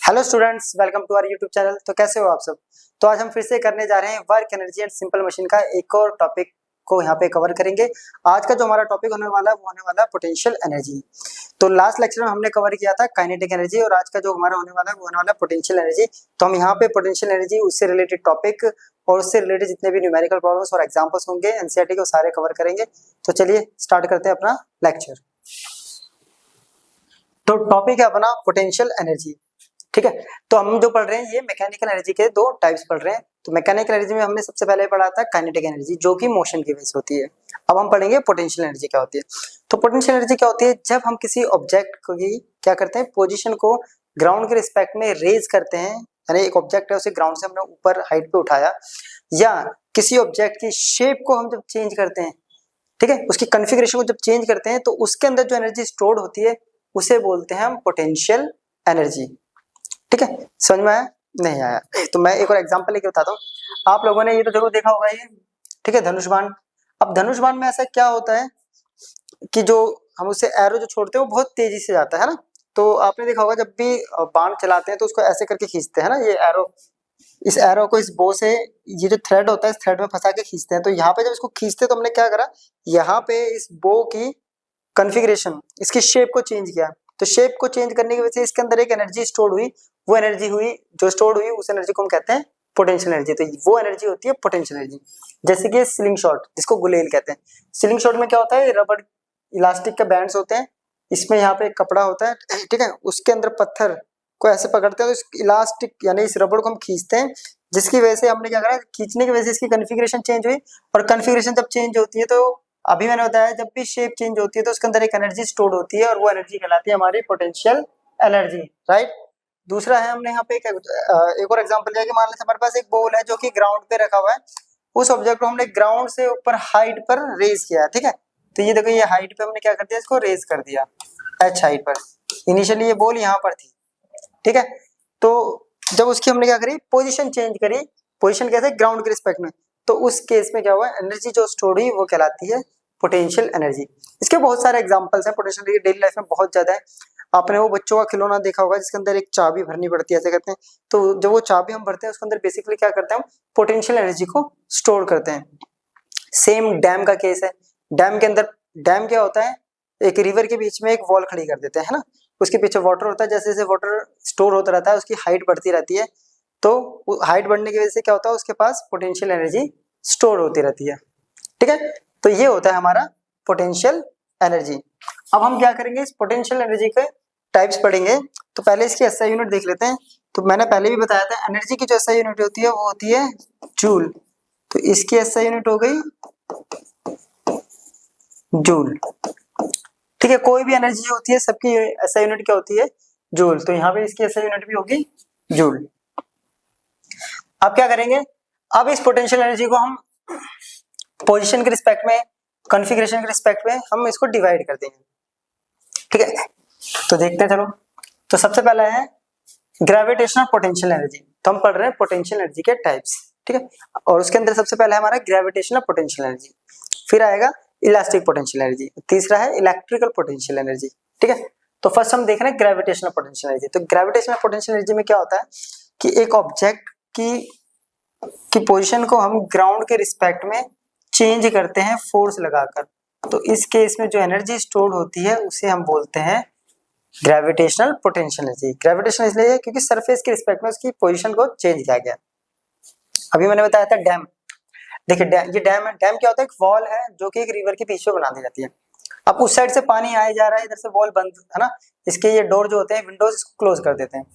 Hello students, welcome to our YouTube channel. तो कैसे हो आप सब। तो आज हम फिर से करने जा रहे हैं work energy and simple machine का एक और टॉपिक को यहाँ पे कवर करेंगे। आज का जो हमारा टॉपिक होने वाला है वो होने वाला है पोटेंशियल एनर्जी। तो लास्ट लेक्चर में हमने कवर किया था काइनेटिक एनर्जी और आज का जो हमारा होने वाला है वो होने वाला है पोटेंशियल एनर्जी। तो हम यहाँ पे पोटेंशियल एनर्जी, उससे रिलेटेड टॉपिक और उससे रिलेटेड जितने भी न्यूमेरिकल प्रॉब्लम्स और एग्जाम्पल्स होंगे एनसीईआरटी के, वो सारे कवर करेंगे। तो चलिए स्टार्ट करते हैं अपना लेक्चर। तो टॉपिक है अपना पोटेंशियल एनर्जी, ठीक है। तो हम जो पढ़ रहे हैं ये मैकेनिकल एनर्जी के दो टाइप्स पढ़ रहे हैं। तो मैकेनिकल एनर्जी में हमने सबसे पहले पढ़ा था काइनेटिक एनर्जी, जो कि मोशन की वजह से होती है। अब हम पढ़ेंगे पोटेंशियल एनर्जी क्या होती है। तो पोटेंशियल एनर्जी क्या होती है, जब हम किसी ऑब्जेक्ट की क्या करते हैं, पोजीशन को ग्राउंड के रिस्पेक्ट में रेज करते हैं, यानी एक ऑब्जेक्ट है उसे ग्राउंड से हमने ऊपर हाइट पे उठाया, या किसी ऑब्जेक्ट की शेप को हम जब चेंज करते हैं, ठीक है, उसकी कॉन्फ़िगरेशन को जब चेंज करते हैं, तो उसके अंदर जो एनर्जी स्टोर्ड होती है उसे बोलते हैं हम पोटेंशियल एनर्जी। ठीक है, समझ में आया नहीं आया? तो मैं एक और एग्जांपल लेके बताता हूँ। आप लोगों ने ये तो जरूर देखा होगा ये, ठीक है, धनुष बाण। अब धनुष बाण में ऐसा क्या होता है कि जो हम उससे एरो जो छोड़ते हैं वो बहुत तेजी से जाता है ना। तो आपने देखा होगा जब भी बाण चलाते हैं तो उसको ऐसे करके खींचते हैं ना, ये एरो, इस एरो को इस बो से, ये जो थ्रेड होता है इस थ्रेड में फंसा के खींचते हैं। तो यहाँ पे जब इसको खींचते तो हमने क्या करा, यहाँ पे इस बो की कॉन्फ़िगरेशन, इसकी शेप को चेंज किया। तो शेप को चेंज करने की वजह से इसके अंदर एक एनर्जी स्टोर हुई, वो एनर्जी हुई जो स्टोर हुई उस एनर्जी को हम कहते हैं पोटेंशियल एनर्जी। तो वो एनर्जी होती है पोटेंशियल एनर्जी। जैसे कि स्लिंग शॉट, जिसको गुलेल कहते हैं। स्लिंग शॉट में क्या होता है, रबड़ इलास्टिक के बैंड्स होते हैं, इसमें यहाँ पे एक कपड़ा होता है, ठीक है, उसके अंदर पत्थर को ऐसे पकड़ते हैं तो इस इलास्टिक यानी इस रबड़ को हम खींचते हैं, जिसकी वजह से हमने क्या करा, खींचने की वजह से इसकी कॉन्फ़िगरेशन चेंज हुई। और कॉन्फ़िगरेशन जब चेंज होती है तो अभी मैंने बताया जब भी शेप चेंज होती है तो उसके अंदर एक एनर्जी स्टोर होती है और वो एनर्जी कहलाती है हमारी पोटेंशियल एनर्जी, राइट। दूसरा है, हमने यहाँ पे एक और एग्जांपल लिया कि मान लेते हमारे पास एक बॉल है जो कि ग्राउंड पे रखा हुआ है, उस ऑब्जेक्ट को हमने ग्राउंड से ऊपर हाइट पर रेज किया है, ठीक है। तो ये देखो, ये हाइट पे हमने क्या कर दिया, इसको रेज कर दिया एच हाइट पर। इनिशियली ये बॉल यहाँ पर थी, ठीक है। तो जब उसकी हमने क्या करी, पोजीशन चेंज करी, पोजीशन कैसे, ग्राउंड के रिस्पेक्ट में, तो उस केस में क्या हुआ, एनर्जी जो स्टोर हुई वो कहलाती है पोटेंशियल एनर्जी। इसके बहुत सारे एग्जांपल्स हैं पोटेंशियल एनर्जी, डेली लाइफ में बहुत ज्यादा है। आपने वो बच्चों का खिलौना देखा होगा जिसके अंदर एक चाबी भरनी पड़ती है, ऐसे करते हैं। तो जब वो चाबी हम भरते हैं उसके अंदर बेसिकली क्या करते हैं, हम पोटेंशियल एनर्जी को स्टोर करते हैं। सेम डैम का केस है। डैम के अंदर, डैम क्या होता है, एक रिवर के बीच में एक वॉल खड़ी कर देते हैं, है ना, उसके पीछे वाटर होता है, जैसे जैसे वाटर स्टोर होता रहता है उसकी हाइट बढ़ती रहती है। तो हाइट बढ़ने की वजह से क्या होता है, उसके पास पोटेंशियल एनर्जी स्टोर होती रहती है, ठीक है। तो ये होता है हमारा पोटेंशियल एनर्जी। अब हम क्या करेंगे, इस पोटेंशियल एनर्जी के टाइप्स पढ़ेंगे। तो पहले इसकी एसआई यूनिट देख लेते हैं। तो मैंने पहले भी बताया था एनर्जी की जो एसआई यूनिट होती है वो होती है जूल। तो इसकी एसआई यूनिट हो गई जूल, ठीक है। कोई भी एनर्जी जो होती है सबकी एसआई यूनिट क्या होती है, जूल। तो यहाँ पे इसकी एसआई यूनिट भी होगी जूल। अब क्या करेंगे, अब इस पोटेंशियल एनर्जी को हम पोजीशन के रिस्पेक्ट में, कॉन्फ़िगरेशन के रिस्पेक्ट में हम इसको डिवाइड कर देंगे, ठीक है। तो देखते हैं, चलो। तो सबसे पहला है ग्रेविटेशनल पोटेंशियल एनर्जी। तो हम पढ़ रहे हैं पोटेंशियल एनर्जी के टाइप्स, ठीक है। और उसके अंदर सबसे पहला है हमारा ग्रेविटेशनल पोटेंशियल एनर्जी, फिर आएगा इलास्टिक पोटेंशियल एनर्जी, तीसरा है इलेक्ट्रिकल पोटेंशियल एनर्जी, ठीक है। तो फर्स्ट हम देख रहे हैं ग्रेविटेशनल पोटेंशियल एनर्जी। तो ग्रेविटेशनल पोटेंशियल एनर्जी में क्या होता है कि एक ऑब्जेक्ट की पोजीशन को हम ग्राउंड के रिस्पेक्ट में चेंज करते हैं फोर्स लगाकर। तो इस केस में जो एनर्जी स्टोर्ड होती है उसे हम बोलते हैं ग्रेविटेशनल पोटेंशियल एनर्जी। ग्रेविटेशनल इसलिए है क्योंकि सरफेस के रिस्पेक्ट में उसकी पोजीशन को चेंज किया गया। अभी मैंने बताया था डैम। देखिए ये डैम है। डैम क्या होता है, एक वॉल है जो कि एक रिवर के पीछे बना दी जाती है। अब उस साइड से पानी आया जा रहा है, इधर से वॉल बंद है ना, इसके ये डोर जो होते हैं, विंडोज, इसको क्लोज कर देते हैं।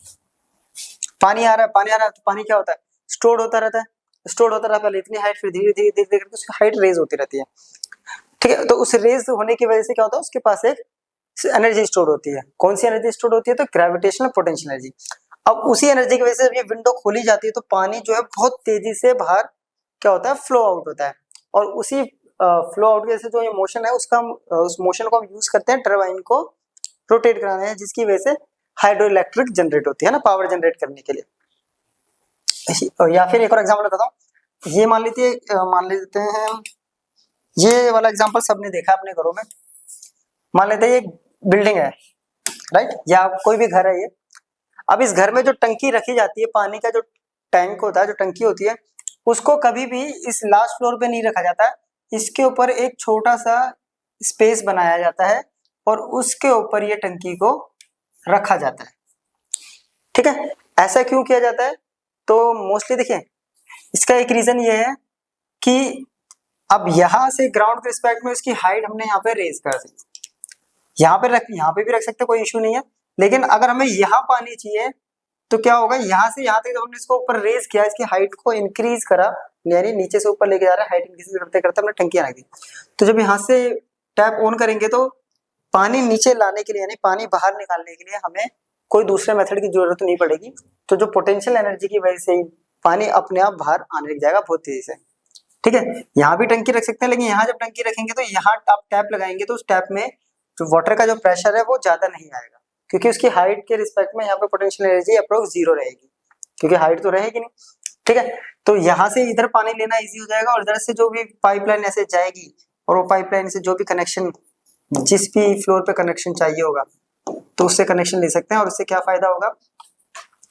पानी आ रहा है, पानी आ रहा है, तो पानी क्या होता है, स्टोर्ड होता रहता है, स्टोर्ड होता रहता है, पहले इतनी हाइट, फिर धीरे धीरे धीरे धीरे उसकी हाइट रेज होती रहती है, ठीक है। तो उस रेज होने की वजह से क्या होता है, उसके पास एक एनर्जी स्टोर होती है। कौन सी एनर्जी स्टोर होती है, तो ग्रेविटेशनल पोटेंशियल एनर्जी। अब उसी एनर्जी की वजह से जब ये विंडो खोली जाती है तो पानी जो है बहुत तेजी से बाहर क्या होता है, फ्लो आउट होता है। और उसी फ्लो आउट की वजह से जो ये मोशन है उसका उस मोशन को हम यूज करते हैं टरबाइन को रोटेट कराने हैं, जिसकी वजह से हाइड्रो इलेक्ट्रिक जनरेट होती है ना, पावर जनरेट करने के लिए। या फिर एक और एग्जांपल बताता हूँ। ये मान लेते हैं ये वाला एग्जांपल सबने देखा अपने घरों में। मान लेते हैं ये बिल्डिंग है, राइट, या कोई भी घर है ये। अब इस घर में जो टंकी रखी जाती है, पानी का जो टैंक होता है, जो टंकी होती है, उसको कभी भी इस लास्ट फ्लोर पे नहीं रखा जाता है। इसके ऊपर एक छोटा सा स्पेस बनाया जाता है और उसके ऊपर ये टंकी को रखा जाता है। ठीक है, ऐसा क्यों किया जाता है? तो मोस्टली देखिए, इसका एक रीजन ये है कि अब यहाँ से ग्राउंड के रिस्पेक्ट में इसकी हाइट हमने यहाँ पे रेज कर दी, यहाँ पे भी रख सकते, कोई इशू नहीं है। लेकिन अगर हमें यहाँ पानी चाहिए तो क्या होगा, यहाँ से यहाँ तक जब हमने इसको ऊपर रेज किया, इसकी हाइट को इंक्रीज करा, यानी नीचे से ऊपर लेके जा रहा है, हाइट इंक्रीज करते करते हमने टंकियां रख दी। तो जब यहाँ से टैप ऑन करेंगे तो पानी नीचे लाने के लिए, यानी पानी बाहर निकालने के लिए हमें कोई दूसरे मेथड की जरूरत नहीं पड़ेगी। तो जो पोटेंशियल एनर्जी की वजह से पानी अपने आप बाहर आने लग जाएगा बहुत तेजी से। ठीक है, यहाँ भी टंकी रख सकते हैं, लेकिन यहाँ जब टंकी रखेंगे तो यहाँ आप टैप लगाएंगे तो उस टैप में जो वाटर का जो प्रेशर है वो ज्यादा नहीं आएगा, क्योंकि उसकी हाइट के रिस्पेक्ट में यहाँ पे पोटेंशियल एनर्जी अप्रोक्स 0 रहेगी, क्योंकि हाइट तो रहेगी नहीं। ठीक है, तो यहाँ से इधर पानी लेना इजी हो जाएगा और इधर से जो भी पाइपलाइन ऐसे जाएगी और वो पाइपलाइन से जो भी कनेक्शन, जिस भी फ्लोर पे कनेक्शन चाहिए होगा तो उससे कनेक्शन ले सकते हैं। और उससे क्या फायदा होगा,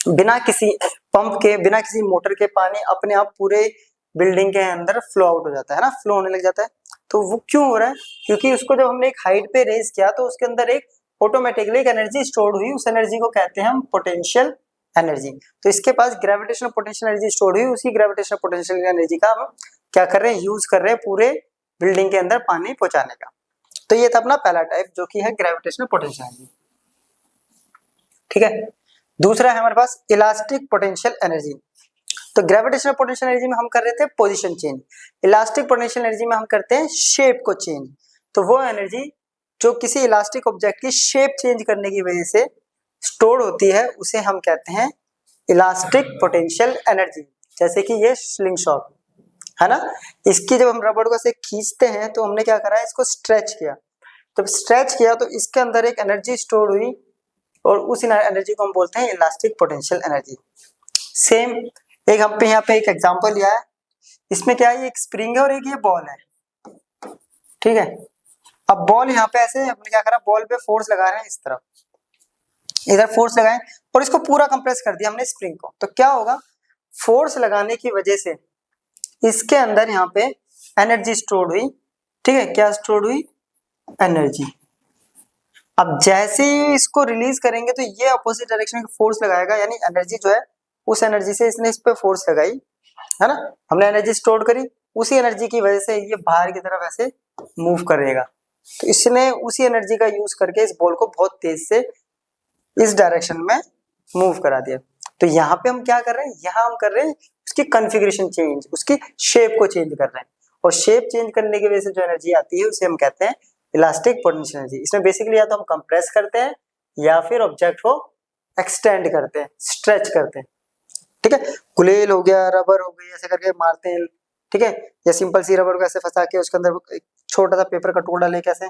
बिना किसी पंप के, बिना किसी मोटर के पानी अपने आप पूरे बिल्डिंग के अंदर फ्लो आउट हो जाता है ना, फ्लो होने लग जाता है। तो वो क्यों हो रहा है, क्योंकि उसको जब हमने एक हाइट पे रेज किया तो उसके अंदर एक ऑटोमेटिकली एक एनर्जी स्टोर्ड हुई, उस एनर्जी को कहते हैं हम पोटेंशियल एनर्जी। तो इसके पास ग्रेविटेशनल पोटेंशियल एनर्जी स्टोर्ड हुई, उसी ग्रेविटेशनल पोटेंशियल एनर्जी का हम क्या कर रहे हैं, यूज कर रहे हैं पूरे बिल्डिंग के अंदर पानी पहुंचाने का। तो ये था अपना पहला टाइप जो कि है ग्रेविटेशनल पोटेंशियल एनर्जी। ठीक है, दूसरा है हमारे पास इलास्टिक पोटेंशियल एनर्जी। तो ग्रेविटेशनल पोटेंशियल एनर्जी में हम कर रहे थे position change, elastic potential energy में हम करते हैं शेप को चेंज। तो वो एनर्जी जो किसी इलास्टिक ऑब्जेक्ट की शेप चेंज करने की वजह से स्टोर होती है उसे हम कहते हैं इलास्टिक पोटेंशियल एनर्जी। जैसे कि ये स्लिंग शॉट है ना, इसकी जब हम रबड़ को ऐसे खींचते हैं तो हमने क्या करा है, इसको स्ट्रेच किया। जब स्ट्रेच किया तो इसके अंदर एक एनर्जी स्टोर हुई और उस एनर्जी को हम बोलते हैं इलास्टिक पोटेंशियल एनर्जी। सेम एक हम पे यहाँ पे एक एग्जांपल लिया है, इसमें क्या है, एक स्प्रिंग है और एक ये बॉल है। ठीक है, अब बॉल यहाँ पे ऐसे हमने क्या करा, बॉल पे फोर्स लगा रहे हैं, इस तरफ इधर फोर्स लगाए और इसको पूरा कंप्रेस कर दिया हमने स्प्रिंग को। तो क्या होगा, फोर्स लगाने की वजह से इसके अंदर यहाँ पे एनर्जी स्टोर्ड हुई। ठीक है, क्या स्टोर्ड हुई, एनर्जी। अब जैसे ही इसको रिलीज करेंगे तो ये अपोजिट डायरेक्शन में फोर्स लगाएगा, यानी एनर्जी जो है उस एनर्जी से इसने इस पे फोर्स लगाई है ना, हमने एनर्जी स्टोर करी, उसी एनर्जी की वजह से ये बाहर की तरफ ऐसे मूव करेगा। तो इसने उसी एनर्जी का यूज करके इस बॉल को बहुत तेज से इस डायरेक्शन में मूव करा दिया। तो यहाँ पे हम क्या कर रहे हैं, यहाँ हम कर रहे हैं उसकी कॉन्फ़िगरेशन चेंज, उसकी शेप को चेंज कर रहे हैं। और शेप चेंज करने की वजह से जो एनर्जी आती है उसे हम कहते हैं इलास्टिक पोटेंशियल एनर्जी। इसमें बेसिकली या तो हम कंप्रेस करते हैं या फिर ऑब्जेक्ट को एक्सटेंड करते हैं, स्ट्रेच करते हैं। ठीक है, गुलेल हो गया, रबर हो गई, ऐसे करके मारते हैं। ठीक है, या सिंपल सी रबर को ऐसे फंसा के उसके अंदर एक छोटा सा पेपर का टुकड़ा लेके ऐसे।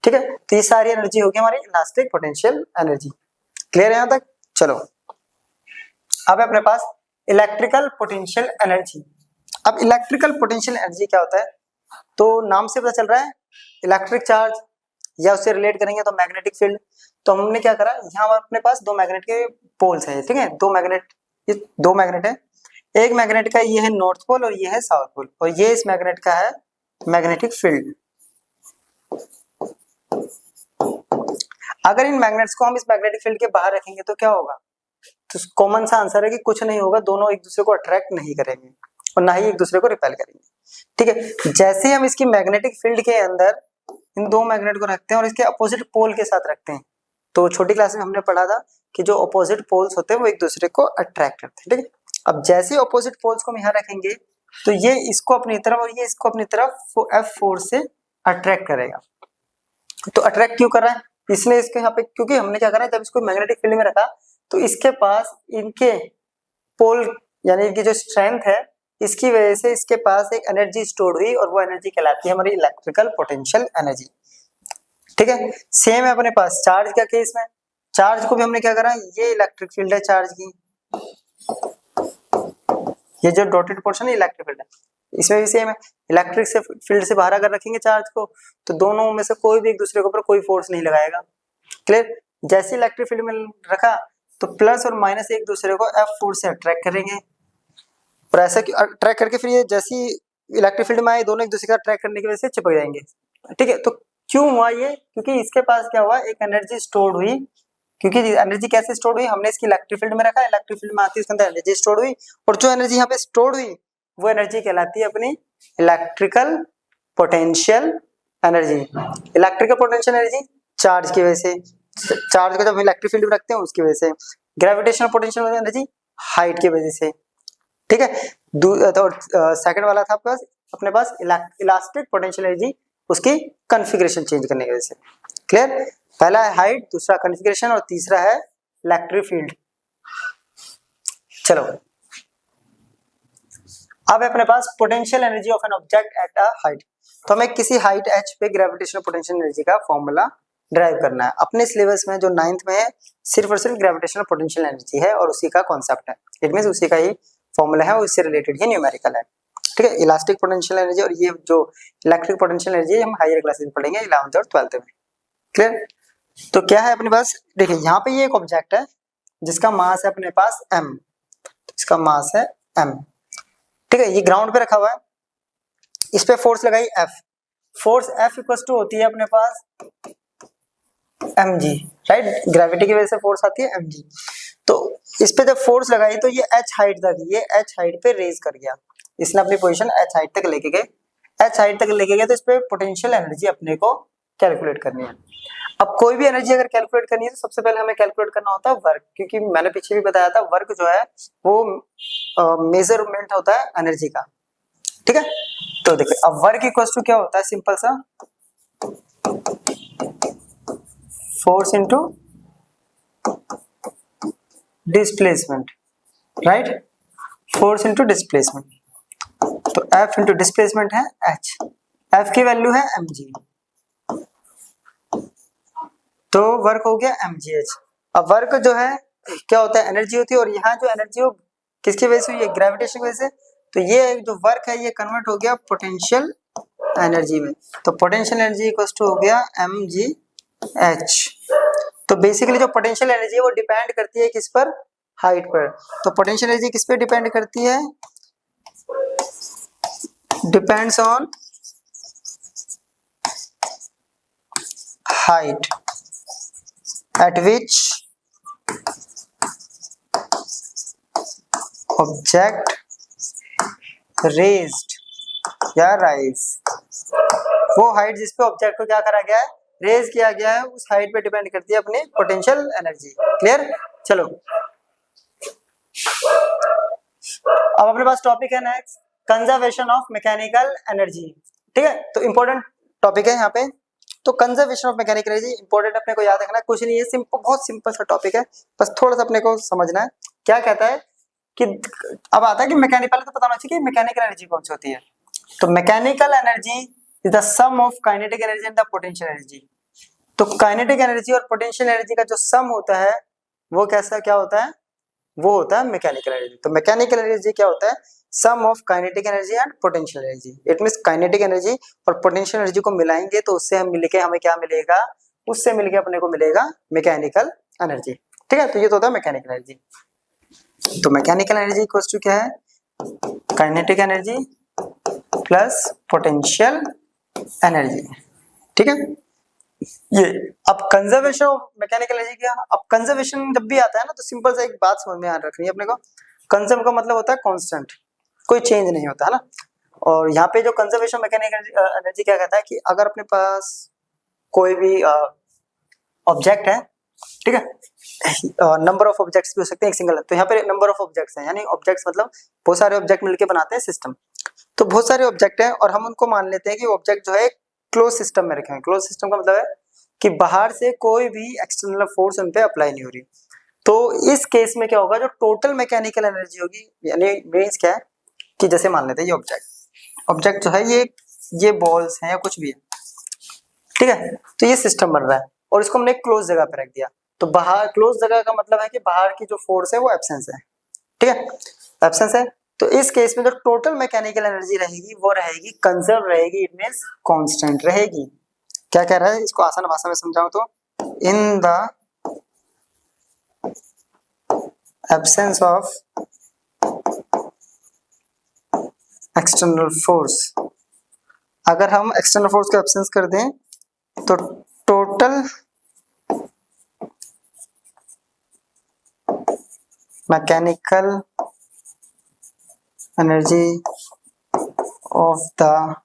ठीक है, तो ये सारी एनर्जी होगी हमारी इलास्टिक पोटेंशियल एनर्जी। क्लियर है यहाँ तक? चलो अब अपने पास इलेक्ट्रिकल पोटेंशियल एनर्जी। अब इलेक्ट्रिकल पोटेंशियल एनर्जी क्या होता है, तो नाम से पता चल रहा है इलेक्ट्रिक चार्ज, या उससे रिलेट करेंगे तो मैग्नेटिक फील्ड। तो हमने क्या करा, यहाँ अपने पास दो मैग्नेट के पोल्स है। ठीक है, दो मैग्नेट है, एक मैग्नेट का ये है नॉर्थ पोल और ये है साउथ पोल, और ये इस मैग्नेट का है मैग्नेटिक फील्ड। अगर इन मैग्नेट्स को हम इस मैग्नेटिक फील्ड के बाहर रखेंगे तो क्या होगा, तो कॉमन सा आंसर है कि कुछ नहीं होगा, दोनों एक दूसरे को अट्रैक्ट नहीं करेंगे और ना ही एक दूसरे को रिपेल करेंगे। ठीक है, जैसे ही हम इसकी मैग्नेटिक फील्ड के अंदर इन दो मैग्नेट को रखते हैं और इसके अपोजिट पोल के साथ रखते हैं, तो छोटी क्लास में हमने पढ़ा था कि जो अपोजिट पोल्स होते हैं वो एक दूसरे को अट्रैक्ट करते हैं। ठीक है, अब जैसे ही अपोजिट पोल्स को हम यहाँ रखेंगे तो ये इसको अपनी तरफ और ये इसको अपनी तरफ F4 से अट्रैक्ट करेगा। तो अट्रैक्ट क्यों कर रहा है, इसने इसके यहाँ पे, क्योंकि हमने क्या करा है, जब इसको मैग्नेटिक फील्ड में रखा तो इसके पास इनके पोल यानी इनकी जो स्ट्रेंथ है इसकी वजह से इसके पास एक एनर्जी स्टोर हुई और वो एनर्जी कहलाती है हमारी इलेक्ट्रिकल पोटेंशियल एनर्जी। ठीक है, सेम है अपने पास चार्ज का केस में। चार्ज को भी हमने क्या करा, ये इलेक्ट्रिक फील्ड है चार्ज की, ये जो डॉटेड पोर्शन है इलेक्ट्रिक फील्ड है, इसमें भी सेम है। इलेक्ट्रिक से फील्ड से बाहर अगर रखेंगे चार्ज को तो दोनों में से कोई भी एक दूसरे के ऊपर कोई फोर्स नहीं लगाएगा। क्लियर, जैसे इलेक्ट्रिक फील्ड में रखा तो प्लस और माइनस एक दूसरे को F4 से अट्रैक्ट करेंगे, और ऐसा अट्रैक्ट करके फिर ये जैसी इलेक्ट्रिक फील्ड में आए दोनों एक दूसरे का अट्रैक्ट करने की वजह से चिपक जाएंगे। ठीक है, तो क्यों हुआ ये? क्योंकि इसके पास क्या हुआ, एक एनर्जी स्टोर्ड हुई। क्योंकि एनर्जी कैसे स्टोर हुई, हमने इसकी इलेक्ट्रिक फील्ड में रखा, इलेक्ट्रिक फील्ड में आती है उसके अंदर एनर्जी स्टोर हुई, और जो एनर्जी यहाँ पे स्टोर हुई वो एनर्जी कहलाती है अपनी electrical potential energy. Electrical potential energy charge की वजह से, चार्ज को जब हम इलेक्ट्रिक फील्ड में रखते हैं उसकी वजह से। ग्रेविटेशनल पोटेंशियल एनर्जी हाइट की वजह से। ठीक है, तो सेकंड वाला था आपके पास, अपने पास इलास्टिक पोटेंशियल एनर्जी, उसकी कॉन्फ़िगरेशन चेंज करने की वजह से। क्लियर? पहला है हाइट, दूसरा कॉन्फ़िगरेशन, और तीसरा है इलेक्ट्रिक फील्ड। चलो, अब अपने पास potential energy of an object at a height. तो हमें किसी हाइट h पे ग्रेविटेशनल पोटेंशियल एनर्जी का फॉर्मूला ड्राइव करना है। अपने सिलेबस में जो 9th में है सिर्फ और सिर्फ ग्रेविटेशनल पोटेंशियल एनर्जी है और उसी का कॉन्सेप्ट है। इट मींस उसी का ही फॉर्मूला है और उससे रिलेटेड ही न्यूमेरिकल है। ठीक है, इलास्टिक पोटेंशियल एनर्जी और ये जो इलेक्ट्रिक पोटेंशियल एनर्जी हम हायर क्लासेस में पढ़ेंगे 11th और 12th में। क्लियर? तो क्या है अपने पास, देखिए यहाँ पे ये एक ऑब्जेक्ट है जिसका मास है अपने पास m, इसका मास है m। ठीक है, ये ग्राउंड पे रखा हुआ है, इस पे फोर्स लगाई F, force F equal to होती है अपने पास mg, राइट? ग्रेविटी की वजह से फोर्स आती है mg। तो इस पे जब फोर्स लगाई तो ये h हाइट तक, ये h हाइट पे रेज कर गया, इसने अपनी पोजीशन h हाइट तक लेके गए, h हाइट तक लेके गए, तो इस पे पोटेंशियल एनर्जी अपने को कैलकुलेट करनी है। अब कोई भी एनर्जी अगर कैलकुलेट करनी है तो सबसे पहले हमें कैलकुलेट करना होता है वर्क, क्योंकि मैंने पीछे भी बताया था वर्क जो है वो मेजरमेंट होता है एनर्जी का। ठीक है, तो देखिए अब वर्क इक्वल्स टू क्या होता है, सिंपल सा force into displacement, right? Force into displacement, तो F इनटू डिस्प्लेसमेंट है h, F की वैल्यू है mg, तो वर्क हो गया mgh। अब वर्क जो है क्या होता है, एनर्जी होती है, और यहाँ जो एनर्जी हो किसकी वजह से हुई है, ग्रेविटेशन की वजह से। तो ये जो वर्क है ये कन्वर्ट हो गया पोटेंशियल एनर्जी में, तो पोटेंशियल एनर्जी इक्वल्स टू हो गया mgh। तो बेसिकली जो पोटेंशियल एनर्जी है वो डिपेंड करती है किस पर, हाइट पर। तो पोटेंशियल एनर्जी किस पे डिपेंड करती है, depends on height at which object raised या rise, वो हाइट जिस पे ऑब्जेक्ट को क्या करा गया है, रेज किया गया है, उस हाइट पे डिपेंड करती है अपनी पोटेंशियल एनर्जी। क्लियर? चलो, अब अपने पास टॉपिक है next, conservation of mechanical energy. ठीक है, तो इंपॉर्टेंट टॉपिक है यहाँ पे। तो conservation of mechanical energy important, अपने को याद रखना है, कुछ नहीं है, सिंपल, बहुत सिंपल सा टॉपिक है, बस थोड़ा सा अपने को समझना है। क्या कहता है कि अब आता है कि मैकेनिकल, तो पता होना चाहिए कि मैकेनिकल एनर्जी कौन सी होती है। तो mechanical energy is the sum of kinetic energy and the potential energy. तो काइनेटिक एनर्जी और पोटेंशियल एनर्जी का जो सम होता है वो कैसा क्या होता है, वो होता है मैकेनिकल एनर्जी। तो मैकेनिकल एनर्जी क्या होता है, sum of kinetic energy and potential energy. It means kinetic energy और पोटेंशियल एनर्जी को मिलाएंगे तो उससे हम मिलके हमें क्या मिलेगा, उससे मिलके अपने को मिलेगा मैकेनिकल एनर्जी। ठीक है, तो ये तो होता है मैकेनिकल एनर्जी। तो मैकेनिकल एनर्जी इक्वल्स टू क्या है, kinetic energy plus potential energy. ठीक है, ये अब कंजर्वेशन ऑफ मैकेनिकल एनर्जी क्या, अब कंजर्वेशन जब भी आता है ना तो सिंपल सा एक बात समझ में याद रखनी है अपने को, कंजर्व का मतलब होता है कांस्टेंट, कोई चेंज नहीं होता है ना। और यहाँ पे जो कंजर्वेशन मैकेनिकल एनर्जी क्या कहता है कि अगर अपने पास कोई भी ऑब्जेक्ट है, ठीक है, नंबर ऑफ ऑब्जेक्ट्स भी हो सकते हैं, एक सिंगल, तो यहाँ पे नंबर ऑफ ऑब्जेक्ट्स हैं, यानी ऑब्जेक्ट्स मतलब बहुत सारे ऑब्जेक्ट मिलकर बनाते हैं सिस्टम। तो बहुत सारे ऑब्जेक्ट हैं और हम उनको मान लेते हैं कि ऑब्जेक्ट जो है क्लोज सिस्टम में रखे हैं। क्लोज सिस्टम का मतलब है कि बाहर से कोई भी एक्सटर्नल फोर्स उन पे अप्लाई नहीं हो रही। तो इस केस में क्या होगा, जो टोटल मैकेनिकल एनर्जी होगी, यानी मींस क्या है कि जैसे मान लेते हैं ये ऑब्जेक्ट जो है ये बॉल्स हैं या कुछ भी है, ठीक है, तो ये सिस्टम बन रहा है और इसको हमने क्लोज जगह पे रख दिया। तो बाहर क्लोज जगह का मतलब है कि बाहर की जो फोर्स है वो एब्सेंस है, ठीक है, एब्सेंस है। तो इस केस में जो टोटल मैकेनिकल एनर्जी रहेगी वो रहेगी कंजर्व रहेगी, इट मींस कांस्टेंट रहेगी। क्या कह रहा है, इसको आसान भाषा में समझाऊं तो in the absence of external force. अगर हम एक्सटर्नल फोर्स को एब्सेंस कर दें तो total mechanical energy of the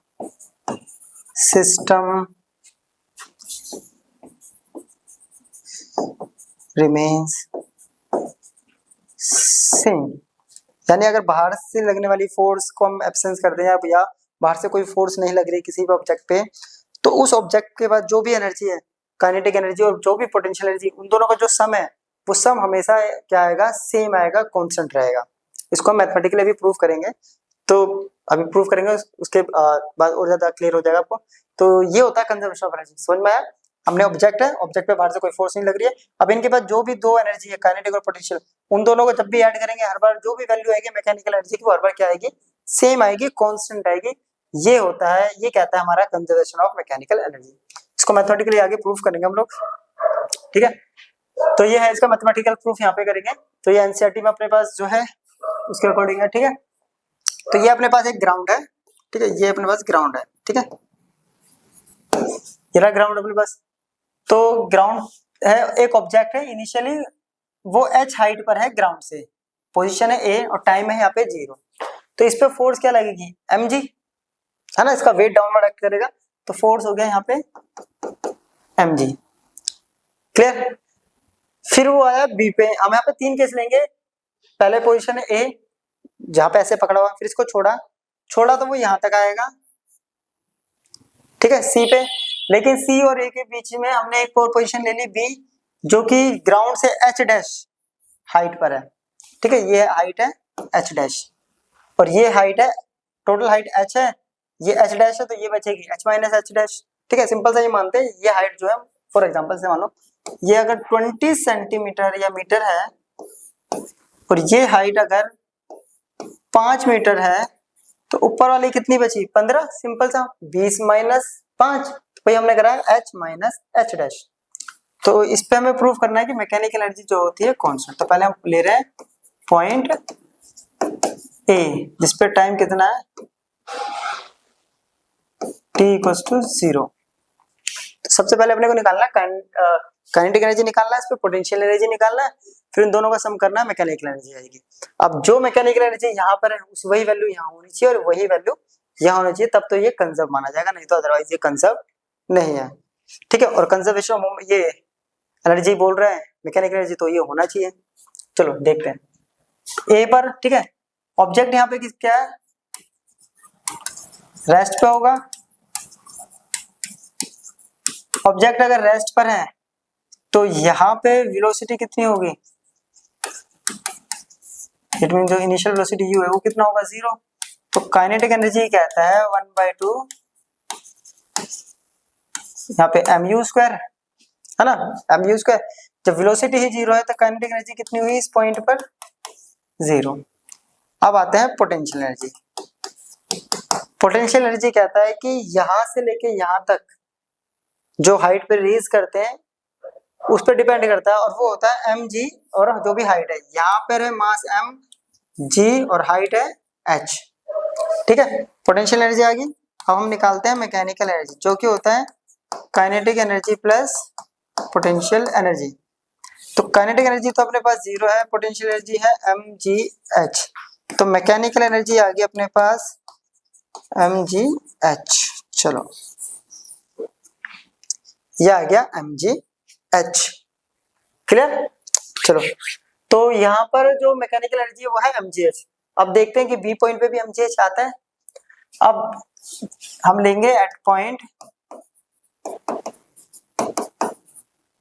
system remains same. यानी अगर बाहर से लगने वाली फोर्स को हम एब्सेंस कर दें या बाहर से कोई फोर्स नहीं लग रही किसी भी ऑब्जेक्ट पे, तो उस ऑब्जेक्ट के बाद जो भी एनर्जी है, काइनेटिक एनर्जी और जो भी पोटेंशियल एनर्जी, उन दोनों का जो सम है वो सम हमेशा क्या आएगा, सेम आएगा, कांस्टेंट रहेगा। इसको हम मैथमेटिकली अभी प्रूव करेंगे, तो अभी प्रूव करेंगे, उसके बाद और ज्यादा क्लियर हो जाएगा आपको। तो ये होता है कंजर्वेशन ऑफ एनर्जी। समझ में आया? हमने ऑब्जेक्ट है, ऑब्जेक्ट पे बाहर से कोई फोर्स नहीं लग रही है, अब इनके पास जो भी दो एनर्जी है, काइनेटिक और पोटेंशियल, उन दोनों को जब भी ऐड करेंगे हर बार जो भी वैल्यू आएगी मैकेनिकल एनर्जी की, वो हर बार क्या आएगी, सेम आएगी, कांस्टेंट आएगी। ये होता है, ये कहता है हमारा कंजर्वेशन ऑफ मैकेनिकल एनर्जी। इसको मैथमेटिकली आगे प्रूफ करेंगे हम लोग, ठीक है। तो ये है इसका मैथमेटिकल प्रूफ यहाँ पे करेंगे। तो ये एनसीईआरटी में अपने पास जो है उसके अकॉर्डिंग है, ठीक है। तो ये अपने पास एक ग्राउंड है, ठीक है, ये अपने पास ग्राउंड है, ठीक है, ये रहा ग्राउंड अपने पास। तो ग्राउंड है, एक ऑब्जेक्ट है, इनिशियली वो h हाइट पर है ग्राउंड से, पोजीशन है a और टाइम है यहाँ पे 0। तो इस पे फोर्स क्या लगेगी, mg है ना, इसका वेट डाउनवर्ड एक्ट करेगा, तो फोर्स हो गया यहाँ पे mg। क्लियर? फिर वो आया b पे, हम यहाँ पे 3 केस लेंगे। पहले पोजीशन है a जहां पे ऐसे पकड़ा हुआ, फिर इसको छोड़ा तो वो यहां तक आएगा, ठीक है, c पे। लेकिन c और a के बीच में हमने एक और पोजीशन ले ली b, जो कि ग्राउंड से h डैश हाइट पर है, ठीक है, ये हाइट है h डैश और ये हाइट है, टोटल हाइट h है, ये h डैश है, तो ये बचेगी h माइनस h डैश, ठीक है। सिंपल सा ये मानते हैं, ये हाइट जो है, फॉर एग्जांपल से मान लो ये अगर 20 सेंटीमीटर या मीटर है और ये हाइट अगर 5 मीटर है, तो ऊपर वाली कितनी बची, 15। सिंपल सा 20 माइनस 5, वही हमने करा h माइनस h डैश। तो इस पे हमें प्रूव करना है कि मैकेनिकल एनर्जी जो होती है कांस्टेंट। तो पहले हम ले रहे हैं पॉइंट A, जिस पे टाइम कितना है, t इक्वल्स टू 0। सबसे पहले अपने को निकालना काइनेटिक एनर्जी निकालना है, इस पे पोटेंशियल एनर्जी निकालना है, फिर इन दोनों का सम करना है, मैकेनिकल एनर्जी आएगी। अब जो मैकेनिकल एनर्जी यहाँ पर है उस वही वैल्यू यहाँ होनी चाहिए और वही वैल्यू यहाँ होनी चाहिए, तब तो ये कंजर्व माना जाएगा, नहीं तो अदरवाइज ये कंजर्व नहीं है, ठीक है। और कंजर्वेशन ये एनर्जी बोल रहा है मैकेनिकल एनर्जी, तो ये होना चाहिए। चलो देखते हैं ए पर, ठीक है। ऑब्जेक्ट यहाँ पे क्या है, रेस्ट पे होगा। ऑब्जेक्ट अगर रेस्ट पर है तो यहाँ पे वेलोसिटी कितनी होगी, इट मीन जो इनिशियल वेलोसिटी u है वो कितना होगा, 0। तो काइनेटिक एनर्जी कहता है 1/2 यहाँ पे mu स्क्वायर, है ना, mu स्क्वायर। जब वेलोसिटी ही 0 है तो काइनेटिक एनर्जी कितनी हुई इस पॉइंट पर, 0। अब आते हैं पोटेंशियल एनर्जी। पोटेंशियल एनर्जी कहता है कि यहां से लेके यहां तक जो हाइट पे रेज करते हैं उस पर डिपेंड करता है, और वो होता है mg, और जो भी हाइट है, यहाँ पर है मास m, g और हाइट है h, ठीक है। पोटेंशियल एनर्जी आ गई। अब हम निकालते हैं मैकेनिकल एनर्जी, जो कि होता है kinetic energy plus potential energy. तो काइनेटिक एनर्जी तो अपने पास 0 है, पोटेंशियल एनर्जी है mgh, तो मैकेनिकल एनर्जी आ गई अपने पास mgh। चलो ये आ गया mgh, क्लियर। चलो तो यहाँ पर जो मैकेनिकल एनर्जी है वो है mgh। अब देखते हैं कि बी पॉइंट पे भी mgh आता है। अब हम लेंगे एट पॉइंट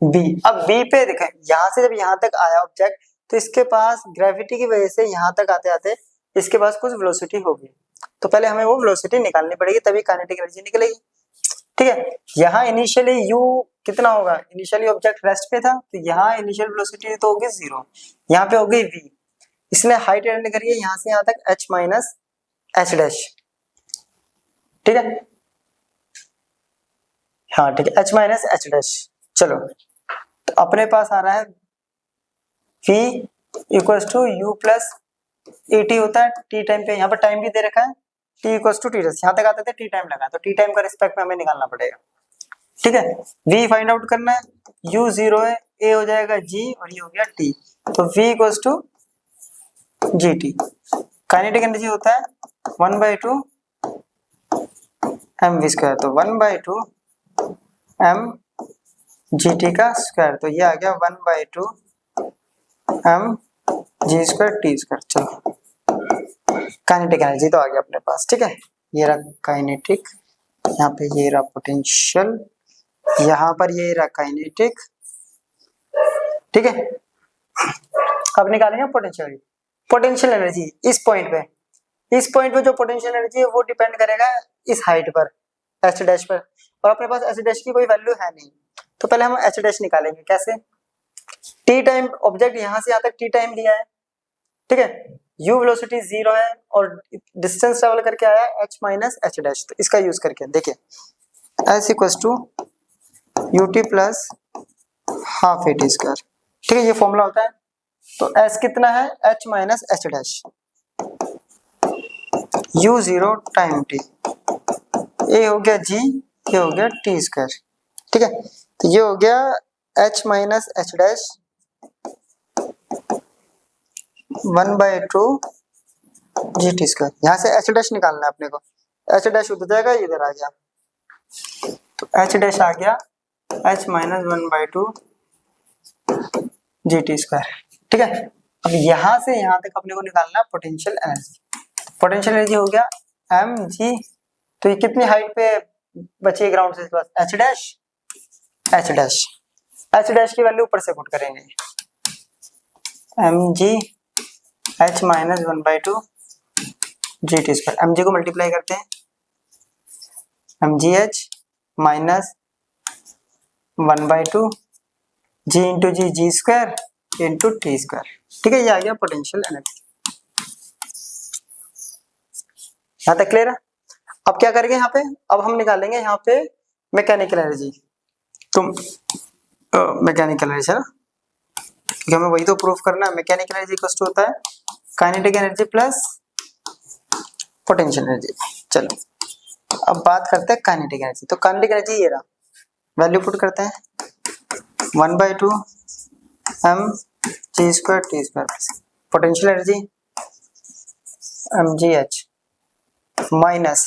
बी। अब बी पे देखें, यहाँ से जब यहाँ तक आया ऑब्जेक्ट, तो इसके पास ग्रेविटी की वजह से यहाँ तक आते आते इसके पास कुछ वेलोसिटी होगी, तो पहले हमें वो वेलोसिटी निकालनी पड़ेगी, तभी काइनेटिक एनर्जी निकलेगी, ठीक है। यहाँ इनिशियली u कितना होगा, इनिशियली ऑब्जेक्ट रेस्ट पे था, तो यहाँ इनिशियल वेलोसिटी तो होगी 0, यहाँ पे होगी v, इसने हाइट एड करी है यहाँ से यहाँ तक h माइनस h डैश, ठीक है, हाँ ठीक है, h माइनस h डैश। चलो तो अपने पास आ रहा है v equals to u plus a t होता है टी टाइम पे, यहाँ पर टाइम भी दे रखा है टी इक्वल्स टू टी, यहाँ तक आते थे टी टाइम लगा, तो टी टाइम का रिस्पेक्ट में हमें निकालना पड़ेगा। ठीक है, v फाइंड आउट करना है, u 0 है, a हो जाएगा g और ये हो गया t, तो v equals to g t. Kinetic energy होता है 1/2 mv², तो 1/2 m gt का स्क्वायर, तो ये आ गया 1/2 m g²t²। चलो काइनेटिक एनर्जी तो आ गया अपने पास। ठीक है, ये रहा काइनेटिक, यहाँ पे ये रहा पोटेंशियल, यहाँ पर ये रहा काइनेटिक। ठीक है, अब निकालेंगे पोटेंशियल, पोटेंशियल एनर्जी इस पॉइंट पे, इस पॉइंट पे जो पोटेंशियल एनर्जी है वो डिपेंड करेगा इस हाइट पर एच डैश पर, और अपने पास एच डैश की कोई वैल्यू है नहीं, तो पहले हम एच डैश निकालेंगे। कैसे? टी टाइम, ऑब्जेक्ट यहाँ से यहाँ तक टी टाइम दिया है, ठीक है, u वेलोसिटी 0 है और डिस्टेंस ट्रेवल करके आया h माइनस एच डैश, तो इसका यूज करके देखिए s equals to u t plus half a t square. ठीक है, ये फॉर्मूला होता है, तो s कितना है h minus H dash, u0 time t, a हो गया g, ये हो गया t स्क्वायर। ठीक है, तो ये हो गया h minus H dash 1/2 gt square. यहाँ से एच डैश निकालना है अपने को, एच डैश उधर जाएगा, इधर आ गया, तो एच डैश आ गया h माइनस 1/2 gt स्क्वायर। ठीक है, अब यहाँ से यहाँ तक अपने को निकालना है पोटेंशियल एनर्जी। पोटेंशियल एनर्जी हो गया एम जी, तो ये कितनी हाइट पे बची ग्राउंड से पास, h dash, h dash, h dash की वैल्यू ऊपर से पुट करेंगे, m g h minus 1/2 g t square, m g को मल्टीप्लाई करते हैं, m g h minus 1/2 g into g, g square into t square. ठीक है, ये आ गया पोटेंशियल एनर्जी। यहाँ तक क्लियर है? अब क्या करेंगे यहाँ पे, अब हम निकालेंगे यहाँ पे मैकेनिकल एनर्जी। तुम मैकेनिकल एनर्जी है ना, क्योंकि हमें वही तो प्रूफ करना है। मैकेनिकल एनर्जी इक्वल टू होता है kinetic energy plus potential energy. चलो अब बात करते हैं काइनेटिक एनर्जी, तो काइनेटिक एनर्जी ये रहा, वैल्यू पुट करते हैं 1/2 m g square T square, potential energy mgh minus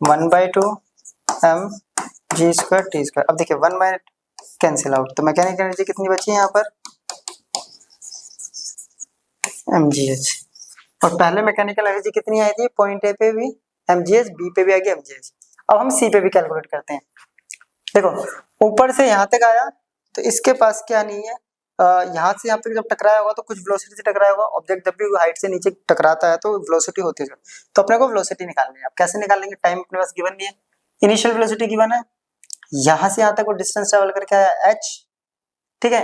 1/2 m g square T square. अब देखिए 1 माइनस कैंसिल आउट, तो मैकेनिकल एनर्जी कितनी बची है यहाँ पर, mgh, और पहले मैकेनिकल एनर्जी कितनी आई थी, पॉइंट ए पे भी mgh, बी पे भी आ गया mgh। अब हम सी पे भी कैलकुलेट करते हैं। देखो ऊपर से यहाँ तक आया, तो इसके पास क्या नहीं है, यहाँ से यहाँ पे जब टकराया होगा तो कुछ वेलोसिटी से टकराया होगा, ऑब्जेक्ट जब भी हाइट से नीचे टकराता है तो वेलोसिटी होती है, तो अपने को वेलोसिटी निकालनी है। अब कैसे निकालेंगे, टाइम अपने पास गिवन नहीं है, इनिशियल वेलोसिटी गिवन है, यहाँ से यहाँ तक वो डिस्टेंस ट्रेवल करके आया h, ठीक है,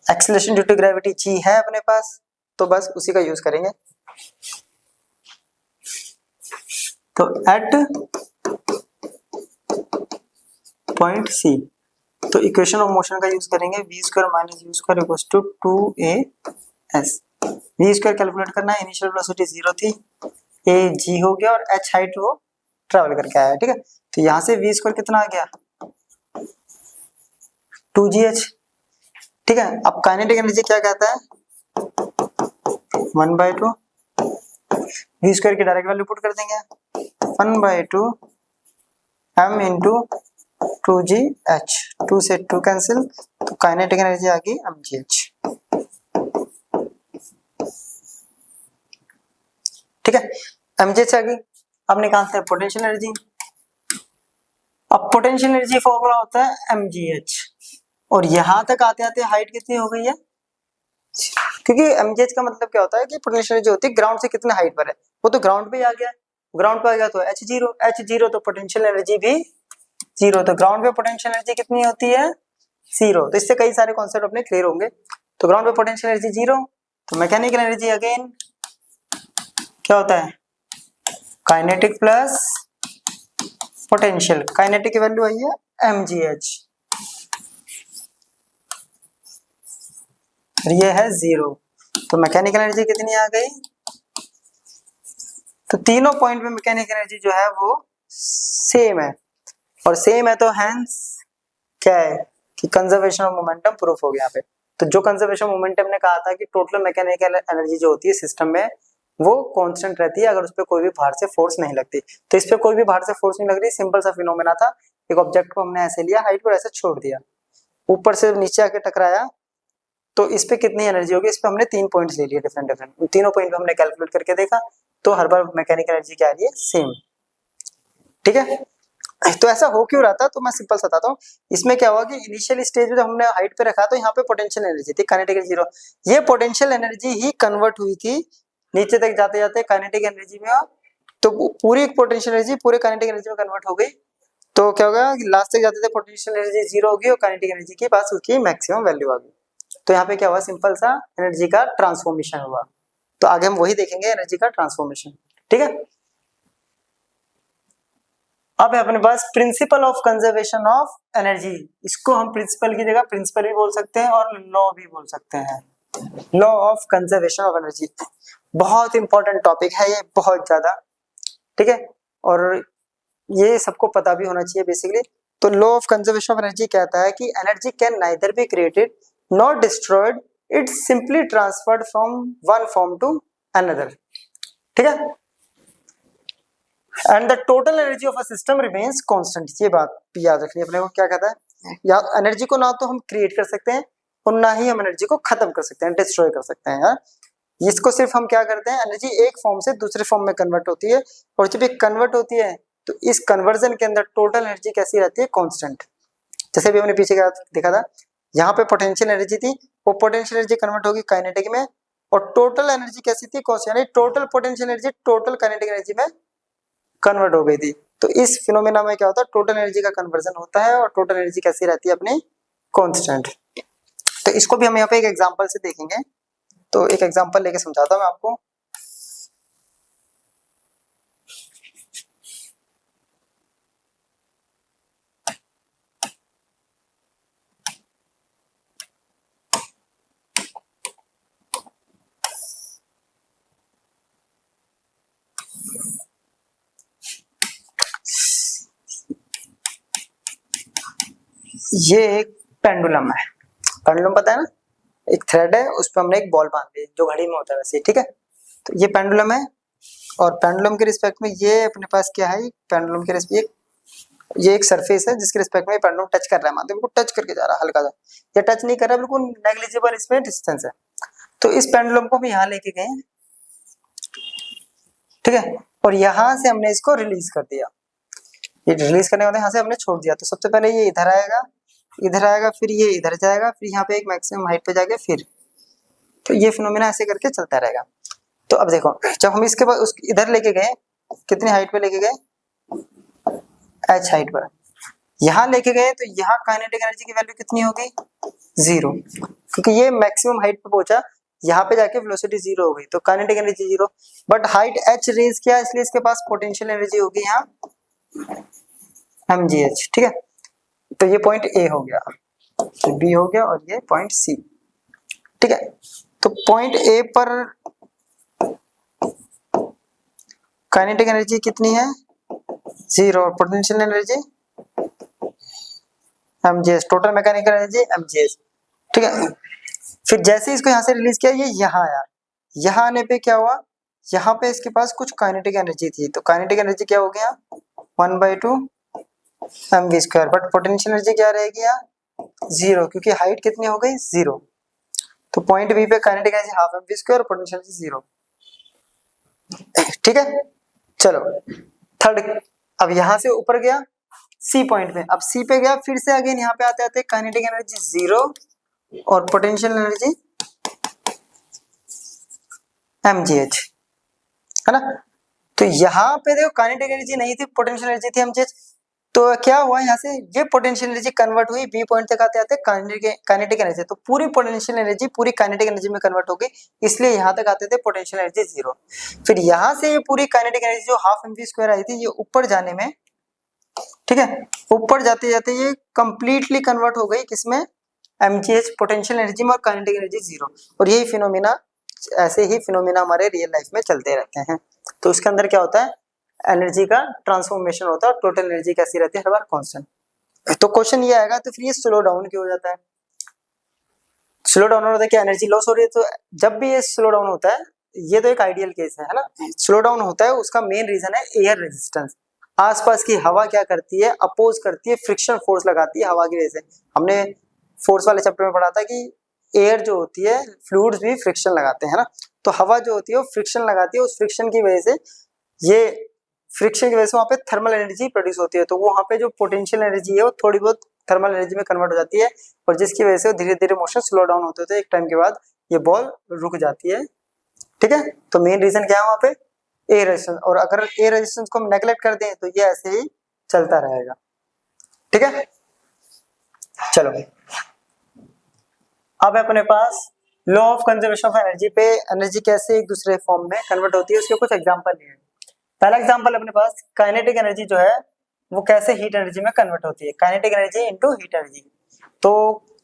acceleration due to gravity g है अपने पास, तो बस उसी का यूज करेंगे। तो एट पॉइंट सी, तो इक्वेशन ऑफ मोशन का यूज करेंगे, v square minus u square equals to 2as। v square calculate करना है, इनिशियल वेलोसिटी 0 थी, a g हो गया और h हाइट वो ट्रैवल करके आया। ठीक है, तो यहाँ से v स्क्वायर कितना आ गया 2gh। ठीक है, अब काइनेटिक एनर्जी क्या कहता है 1/2 v स्क्वायर की डायरेक्ट वैल्यू पुट कर देंगे 1/2 m इंटू 2gh, 2 से 2 कैंसिल, तो काइनेटिक एनर्जी आ गई mgh। ठीक है, mgh आ गई। अब निकालते हैं पोटेंशियल एनर्जी। अब पोटेंशियल एनर्जी फॉर्मूला होता है mgh, और यहां तक आते आते हाइट कितनी हो गई है, क्योंकि mgh का मतलब क्या होता है कि पोटेंशियल एनर्जी होती है ग्राउंड से कितने हाइट पर है, वो तो ग्राउंड पे ही आ गया, ग्राउंड पे आ गया तो h0 तो पोटेंशियल एनर्जी भी 0, तो ग्राउंड पे पोटेंशियल एनर्जी कितनी होती है 0, तो इससे कई सारे कॉन्सेप्ट अपने क्लियर होंगे। तो ग्राउंड पे पोटेंशियल एनर्जी 0, तो मैकेनिकल एनर्जी अगेन क्या होता है काइनेटिक प्लस पोटेंशियल, काइनेटिक की वैल्यू आई है mgh और ये है 0, तो मैकेनिकल एनर्जी कितनी आ गई, तो तीनों पॉइंट में मैकेनिकल एनर्जी जो है वो सेम है, और सेम है तो हैंस क्या है कि कंजर्वेशन ऑफ मोमेंटम प्रूफ हो गया यहाँ पे। तो जो कंजर्वेशन मोमेंटम ने कहा था कि टोटल मैकेनिकल एनर्जी जो होती है सिस्टम में वो कांस्टेंट रहती है अगर उस पर कोई भी बाहर से फोर्स नहीं लगती। तो इस पे कोई भी बाहर से फोर्स नहीं लग रही, सिंपल सा फिनोमेना था, एक ऑब्जेक्ट को हमने ऐसे लिया, हाइट पर ऐसे छोड़ दिया, ऊपर से नीचे आके टकराया, तो इस पे कितनी एनर्जी होगी, इस पे हमने 3 पॉइंट्स ले लिए डिफरेंट डिफरेंट, तीनों पॉइंट पे हमने कैलकुलेट करके देखा, तो हर बार मैकेनिकल एनर्जी क्या आ रही है, सेम। ठीक है, तो ऐसा हो क्यों रहा था, तो मैं सिंपल सा बताता हूँ। इसमें क्या हुआ कि इनिशियल स्टेज में जब हमने हाइट पे रखा तो यहाँ पे पोटेंशियल एनर्जी थी, काइनेटिक एनर्जी 0, ये पोटेंशियल एनर्जी ही कन्वर्ट हुई थी नीचे तक जाते जाते काइनेटिक एनर्जी में, तो पूरी पोटेंशियल एनर्जी पूरे काइनेटिक एनर्जी में कन्वर्ट हो गई। तो क्या होगा, लास्ट तक जाते थे पोटेंशियल एनर्जी 0 होगी और काइनेटिक एनर्जी के पास उसकी मैक्सिमम वैल्यू आ गई। तो यहाँ पे क्या हुआ, सिंपल सा एनर्जी का ट्रांसफॉर्मेशन हुआ। तो आगे हम वही देखेंगे, एनर्जी का ट्रांसफॉर्मेशन। ठीक है, अब है अपने पास principle of conservation of energy, इसको हम प्रिंसिपल की जगह प्रिंसिपल भी बोल सकते हैं और लॉ भी बोल सकते हैं, law of conservation of energy. बहुत इंपॉर्टेंट टॉपिक है ये, बहुत ज्यादा। ठीक है, और ये सबको पता भी होना चाहिए बेसिकली। तो law of conservation of energy कहता है कि energy can neither be created not destroyed, it's simply transferred from one form to another. ठीक है, and the total energy of a system remains constant. ये बात याद रखनी है अपने को, क्या कहता है, या एनर्जी को ना तो हम क्रिएट कर सकते हैं और ना ही हम एनर्जी को खत्म कर सकते हैं, डिस्ट्रॉय कर सकते हैं यार। इसको सिर्फ हम क्या करते हैं, एनर्जी एक फॉर्म से दूसरे फॉर्म में कन्वर्ट होती है, और जब ये कन्वर्ट होती है तो इस कन्वर्जन के अंदर टोटल एनर्जी कैसी रहती है, कांस्टेंट। जैसे भी हमने पीछे देखा था, यहाँ पे पोटेंशियल एनर्जी थी, वो पोटेंशियल एनर्जी कन्वर्ट होगी काइनेटिक में, और टोटल एनर्जी कैसी थी, कांस्टेंट, यानी total potential energy total kinetic energy में कन्वर्ट हो गई थी। तो इस फिनोमेना में क्या होता है, टोटल एनर्जी का कन्वर्जन होता है और टोटल एनर्जी कैसी रहती है, अपनी कांस्टेंट। तो इसको भी हम यहाँ पे एक एग्जांपल से देखेंगे। तो एक एग्जांपल लेके समझाता हूँ मैं आपको। ये एक पेंडुलम है, पेंडुलम पता है ना, एक थ्रेड है, उस पर हमने एक बॉल बांध दी जो घड़ी में होता है वैसे। ठीक है, तो ये पेंडुलम है, और पेंडुलम के रिस्पेक्ट में ये अपने पास क्या है, पेंडुलम के रिस्पेक्ट ये एक सरफेस है जिसके रिस्पेक्ट में पेंडुलम टच कर रहा है, मानते बिल्कुल टच करके जा रहा है हल्का सा, ये टच नहीं कर रहा, बिल्कुल नेग्लिजिबल इसमें डिस्टेंस है। तो इस पेंडुलम को हम यहाँ लेके गए, ठीक है, और यहाँ से हमने इसको रिलीज कर दिया। ये रिलीज करने के बाद यहाँ से हमने छोड़ दिया, तो सबसे पहले ये इधर आएगा, फिर ये इधर जाएगा, फिर यहाँ पे एक मैक्सिमम हाइट पे जाके फिर, तो ये फिनोमेना ऐसे करके चलता रहेगा। तो अब देखो, जब हम इसके बाद उस इधर लेके गए, कितनी हाइट पे लेके गए, h हाइट पर, यहाँ लेके गए तो यहाँ काइनेटिक एनर्जी की वैल्यू कितनी हो गई, 0, क्योंकि ये मैक्सिमम हाइट पे पहुंचा, यहाँ पे जाके वेलोसिटी 0 हो गई, तो kinetic energy 0, but height h raise किया, इसलिए इसके पास पोटेंशियल एनर्जी होगी यहाँ mgh। ठीक है, तो ये पॉइंट A हो गया, B हो गया, और ये पॉइंट C। ठीक है, तो पॉइंट A पर काइनेटिक एनर्जी कितनी है, 0, और potential energy mgh, total mechanical energy mgh। ठीक है, फिर जैसे इसको यहाँ से रिलीज किया, ये यहाँ आया, यहाँ आने पे क्या हुआ, यहाँ पे इसके पास कुछ काइनेटिक एनर्जी थी, तो काइनेटिक एनर्जी क्या हो गया, 1/2 mv², बट पोटेंशियल एनर्जी क्या रहेगी यहाँ, 0, क्योंकि हाइट कितनी हो गई, 0। तो पॉइंट बी पे kinetic energy half mv², potential energy 0। ठीक है, चलो थर्ड, अब यहाँ से ऊपर गया सी पॉइंट पे, अब सी पे गया, फिर से अगेन यहाँ पे आते आते काइनेटिक एनर्जी 0 और पोटेंशियल एनर्जी mgh, है ना। तो यहाँ पे देखो काइनेटिक एनर्जी नहीं थी, पोटेंशियल एनर्जी थी mgh, तो क्या हुआ, यहाँ से ये पोटेंशियल एनर्जी कन्वर्ट हुई, बी पॉइंट तक आते आते काइनेटिक एनर्जी, तो पूरी पोटेंशियल एनर्जी पूरी काइनेटिक एनर्जी में कन्वर्ट हो गई, इसलिए यहाँ तक आते थे पोटेंशियल एनर्जी 0। फिर यहाँ से ये पूरी काइनेटिक एनर्जी जो हाफ mv² आई थी, ये ऊपर जाने में, ठीक है, ऊपर जाते जाते ये कंप्लीटली कन्वर्ट हो गई किसमें, mgh पोटेंशियल एनर्जी में, और काइनेटिक एनर्जी 0, और यही फिनोमिना ऐसे ही फिनोमेना हमारे रियल लाइफ में चलते रहते हैं। तो उसके अंदर क्या होता है, एनर्जी का ट्रांसफॉर्मेशन होता है और टोटल एनर्जी कैसी रहती है, हर बार कांस्टेंट। तो क्वेश्चन ये आएगा तो फिर ये स्लो डाउन क्यों हो जाता है, स्लो डाउन होता है क्या, एनर्जी लॉस हो रही है। तो जब भी ये स्लो डाउन होता है, ये तो एक आइडियल केस है ना, स्लो डाउन होता है उसका मेन रीजन है एयर रेजिस्टेंस। आसपास की हवा क्या करती है, अपोज करती है, फ्रिक्शन फोर्स लगाती है हवा की वजह से। हमने फोर्स वाले चैप्टर में पढ़ा था कि एयर जो होती है, फ्लूइड्स भी फ्रिक्शन लगाते हैं ना, तो हवा जो होती है वो फ्रिक्शन लगाती है, उस फ्रिक्शन की वजह से, ये फ्रिक्शन की वजह से वहाँ पे थर्मल एनर्जी प्रोड्यूस होती है। तो वो वहाँ पे जो पोटेंशियल एनर्जी है वो थोड़ी बहुत थर्मल एनर्जी में कन्वर्ट हो जाती है, और जिसकी वजह से धीरे धीरे मोशन स्लो डाउन होते होते एक टाइम के बाद ये बॉल रुक जाती है। ठीक है, तो मेन रीजन क्या है वहाँ पे, एयर रेजिस्टेंस। और अगर एयर रेजिस्टेंस को हम नेग्लेक्ट कर दें तो ये ऐसे ही चलता रहेगा। ठीक है, चलो अब अपने पास law of conservation of energy पे एनर्जी कैसे एक दूसरे फॉर्म में कन्वर्ट होती है उसके कुछ एग्जांपल लिए। पहला एग्जांपल अपने पास काइनेटिक एनर्जी जो है वो कैसे हीट एनर्जी में कन्वर्ट होती है, kinetic energy into heat energy. तो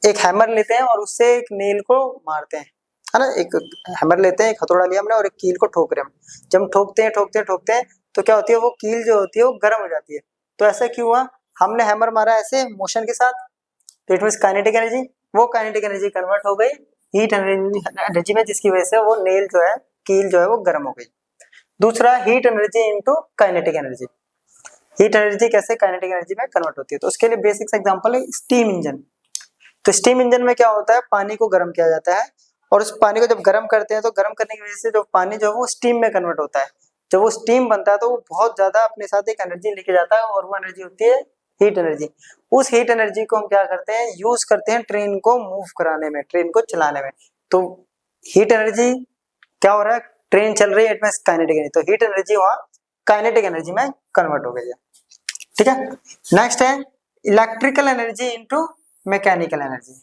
एक हैमर लेते हैं और उससे एक नेल को मारते हैं, है ना, एक हैमर लेते हैं, एक हथौड़ा लिया हमने और एक कील को ठोक रहे हैं। जब हम ठोकते हैं तो क्या होती है, वो कील जो होती है वो गर्म हो जाती है। तो ऐसा क्यों हुआ, हमने हैमर मारा ऐसे मोशन के साथ, तो इट मींस काइनेटिक एनर्जी, वो काइनेटिक एनर्जी कन्वर्ट हो गई हीट एनर्जी में, जिसकी वजह से वो नेल जो है, कील जो है वो गर्म हो गई। दूसरा heat energy into kinetic energy, heat energy कैसे काइनेटिक एनर्जी में कन्वर्ट होती है। तो उसके लिए बेसिक एग्जांपल है स्टीम इंजन। तो स्टीम इंजन में क्या होता है, पानी को गर्म किया जाता है और उस पानी को जब गर्म करते हैं तो गर्म करने की वजह से जो पानी जो है वो स्टीम में कन्वर्ट होता है। जब वो स्टीम बनता है तो वो बहुत ज्यादा अपने साथ एक एनर्जी लेके जाता है और वो एनर्जी होती है हीट एनर्जी। उस हीट एनर्जी को हम क्या करते हैं, यूज करते हैं ट्रेन को मूव कराने में, ट्रेन को चलाने में। तो हीट एनर्जी क्या हो रहा है, ट्रेन चल रही है, इट मींस काइनेटिक एनर्जी, तो हीट एनर्जी वहां काइनेटिक एनर्जी में कन्वर्ट हो गई है। ठीक है, नेक्स्ट है electrical energy into mechanical energy.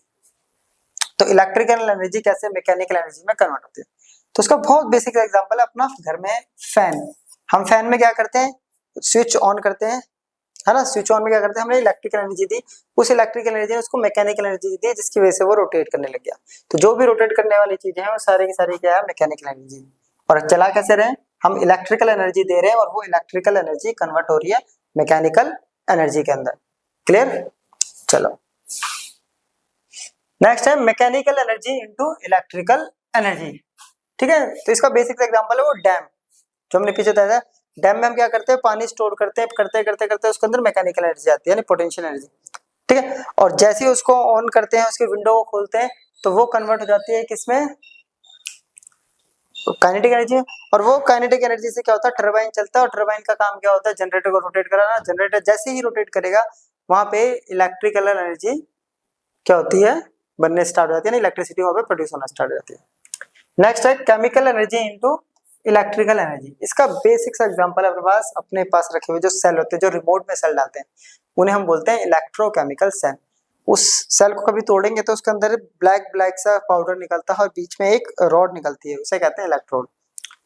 तो इलेक्ट्रिकल एनर्जी कैसे मैकेनिकल एनर्जी में कन्वर्ट होती है, तो उसका बहुत बेसिक एग्जांपल है अपना घर में फैन। हम फैन में क्या करते हैं, स्विच ऑन करते हैं, है ना, स्विच ऑन में क्या करते हैं, हमने इलेक्ट्रिकल एनर्जी दी, उस इलेक्ट्रिकल एनर्जी ने उसको मैकेनिकल एनर्जी दी जिसकी वजह से वो रोटेट करने लग गया। तो जो भी रोटेट करने वाली चीजें हैं वो सारी की सारी क्या है, मैकेनिकल एनर्जी। और चला कैसे रहे, हम इलेक्ट्रिकल एनर्जी दे रहे हैं और वो इलेक्ट्रिकल एनर्जी कन्वर्ट हो रही है मैकेनिकल एनर्जी के अंदर। क्लियर, चलो नेक्स्ट है mechanical energy into electrical energy. ठीक है, तो इसका बेसिक एग्जांपल है वो डैम, जो हमने पीछे बताया था। डैम में हम क्या करते हैं, पानी स्टोर करते हैं, करते करते करते उसके अंदर मैकेनिकल एनर्जी आती है, यानी पोटेंशियल एनर्जी। ठीक है, और जैसे ही उसको ऑन करते हैं, उसके विंडो को खोलते हैं, तो वो कन्वर्ट हो जाती है किसमें, काइनेटिक एनर्जी। और वो काइनेटिक एनर्जी से क्या होता है, टरबाइन चलता है और टरबाइन का काम क्या होता है, जनरेटर को रोटेट कराना। जनरेटर जैसे ही रोटेट करेगा वहां पे इलेक्ट्रिकल एनर्जी क्या होती है, बनने स्टार्ट हो जाती है, इलेक्ट्रिसिटी वहां पे प्रोड्यूस होना स्टार्ट हो जाती है। नेक्स्ट है chemical energy into electrical energy. इसका बेसिक सा एग्जांपल अपने पास रखे हुए जो सेल होते हैं, जो रिमोट में सेल डालते हैं, उन्हें हम बोलते हैं इलेक्ट्रोकेमिकल सेल। उस सेल को कभी तोड़ेंगे तो उसके अंदर ब्लैक ब्लैक सा पाउडर निकलता है और बीच में एक रॉड निकलती है, उसे कहते हैं इलेक्ट्रोड।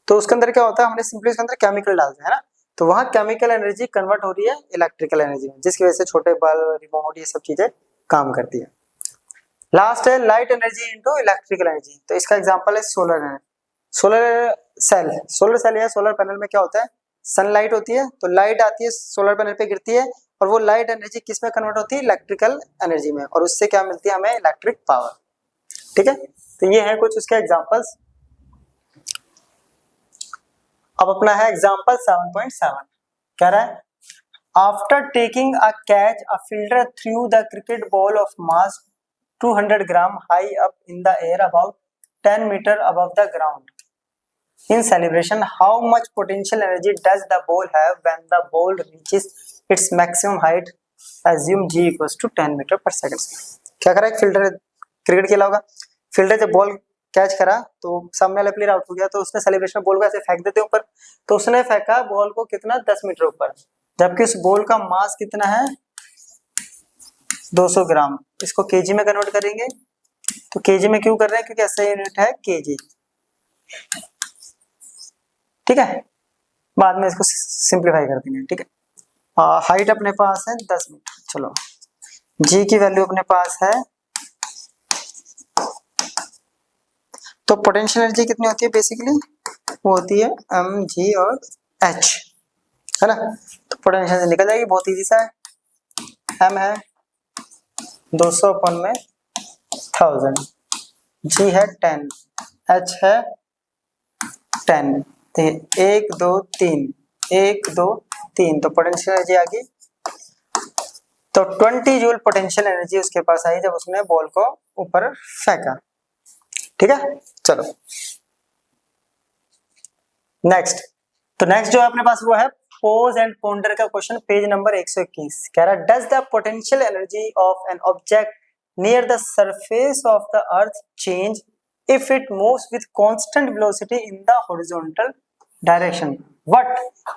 तो उसके अंदर क्या होता है, हमने सिंपली उसके अंदर केमिकल डालते हैं ना, तो वहां केमिकल एनर्जी कन्वर्ट हो रही है इलेक्ट्रिकल एनर्जी में, जिसकी वजह से छोटे बल्ब, रिमोट, ये सब चीजें काम करती है। लास्ट है light energy into electrical energy. तो इसका एग्जांपल है सोलर एनर्जी। सोलर सेल या सोलर पैनल में क्या होता है, सनलाइट होती है, तो लाइट आती है सोलर पैनल पे गिरती है और वो लाइट एनर्जी किस में कन्वर्ट होती है, इलेक्ट्रिकल एनर्जी में, और उससे क्या मिलती है हमें, इलेक्ट्रिक पावर। ठीक है, तो ये है कुछ उसके एग्जांपल्स। अब अपना है एग्जांपल 7.7, कह रहा है after taking a catch a fielder threw the cricket ball of mass 200 gram high up in the air about 10 metre above the ground in celebration, how much potential energy does the ball have when the ball reaches its maximum height, assume g equals to 10 metre पर second. क्या करा, एक fielder cricket खेला होगा, fielder जब ball catch करा तो सामने वाला प्लेयर आउट हो गया, तो उसने सेलिब्रेशन में बॉल को ऐसे फेंक देते ऊपर, तो उसने फेंका बॉल को कितना, 10 मीटर ऊपर, जबकि उस बॉल का मास कितना है, 200 ग्राम। इसको केजी में कन्वर्ट करेंगे, तो केजी में क्यों कर रहे हैं, क्योंकि ऐसा यूनिट है केजी। ठीक है, बाद में इसको सिंप्लीफाई कर देंगे। ठीक है, हाइट अपने पास है 10 मीटर, चलो जी की वैल्यू अपने पास है, तो पोटेंशियल एनर्जी कितनी होती है बेसिकली, वो होती है mg और h, है ना। तो पोटेंशियल एनर्जी निकल जाएगी, बहुत इजी सा है। m है 200 अपन में 1000, g है 10, h है 10, तो 1 2 3 1 2 3, तो पोटेंशियल एनर्जी आ गई। तो 20 जूल पोटेंशियल एनर्जी उसके पास आई जब उसने बॉल को ऊपर फेंका। ठीक है, चलो नेक्स्ट। तो नेक्स्ट जो अपने पास वो है पोज एंड पोंडर का क्वेश्चन, पेज नंबर 121। कह रहा है does the potential energy of an object near the surface of the earth change if it moves with constant velocity in the horizontal direction, what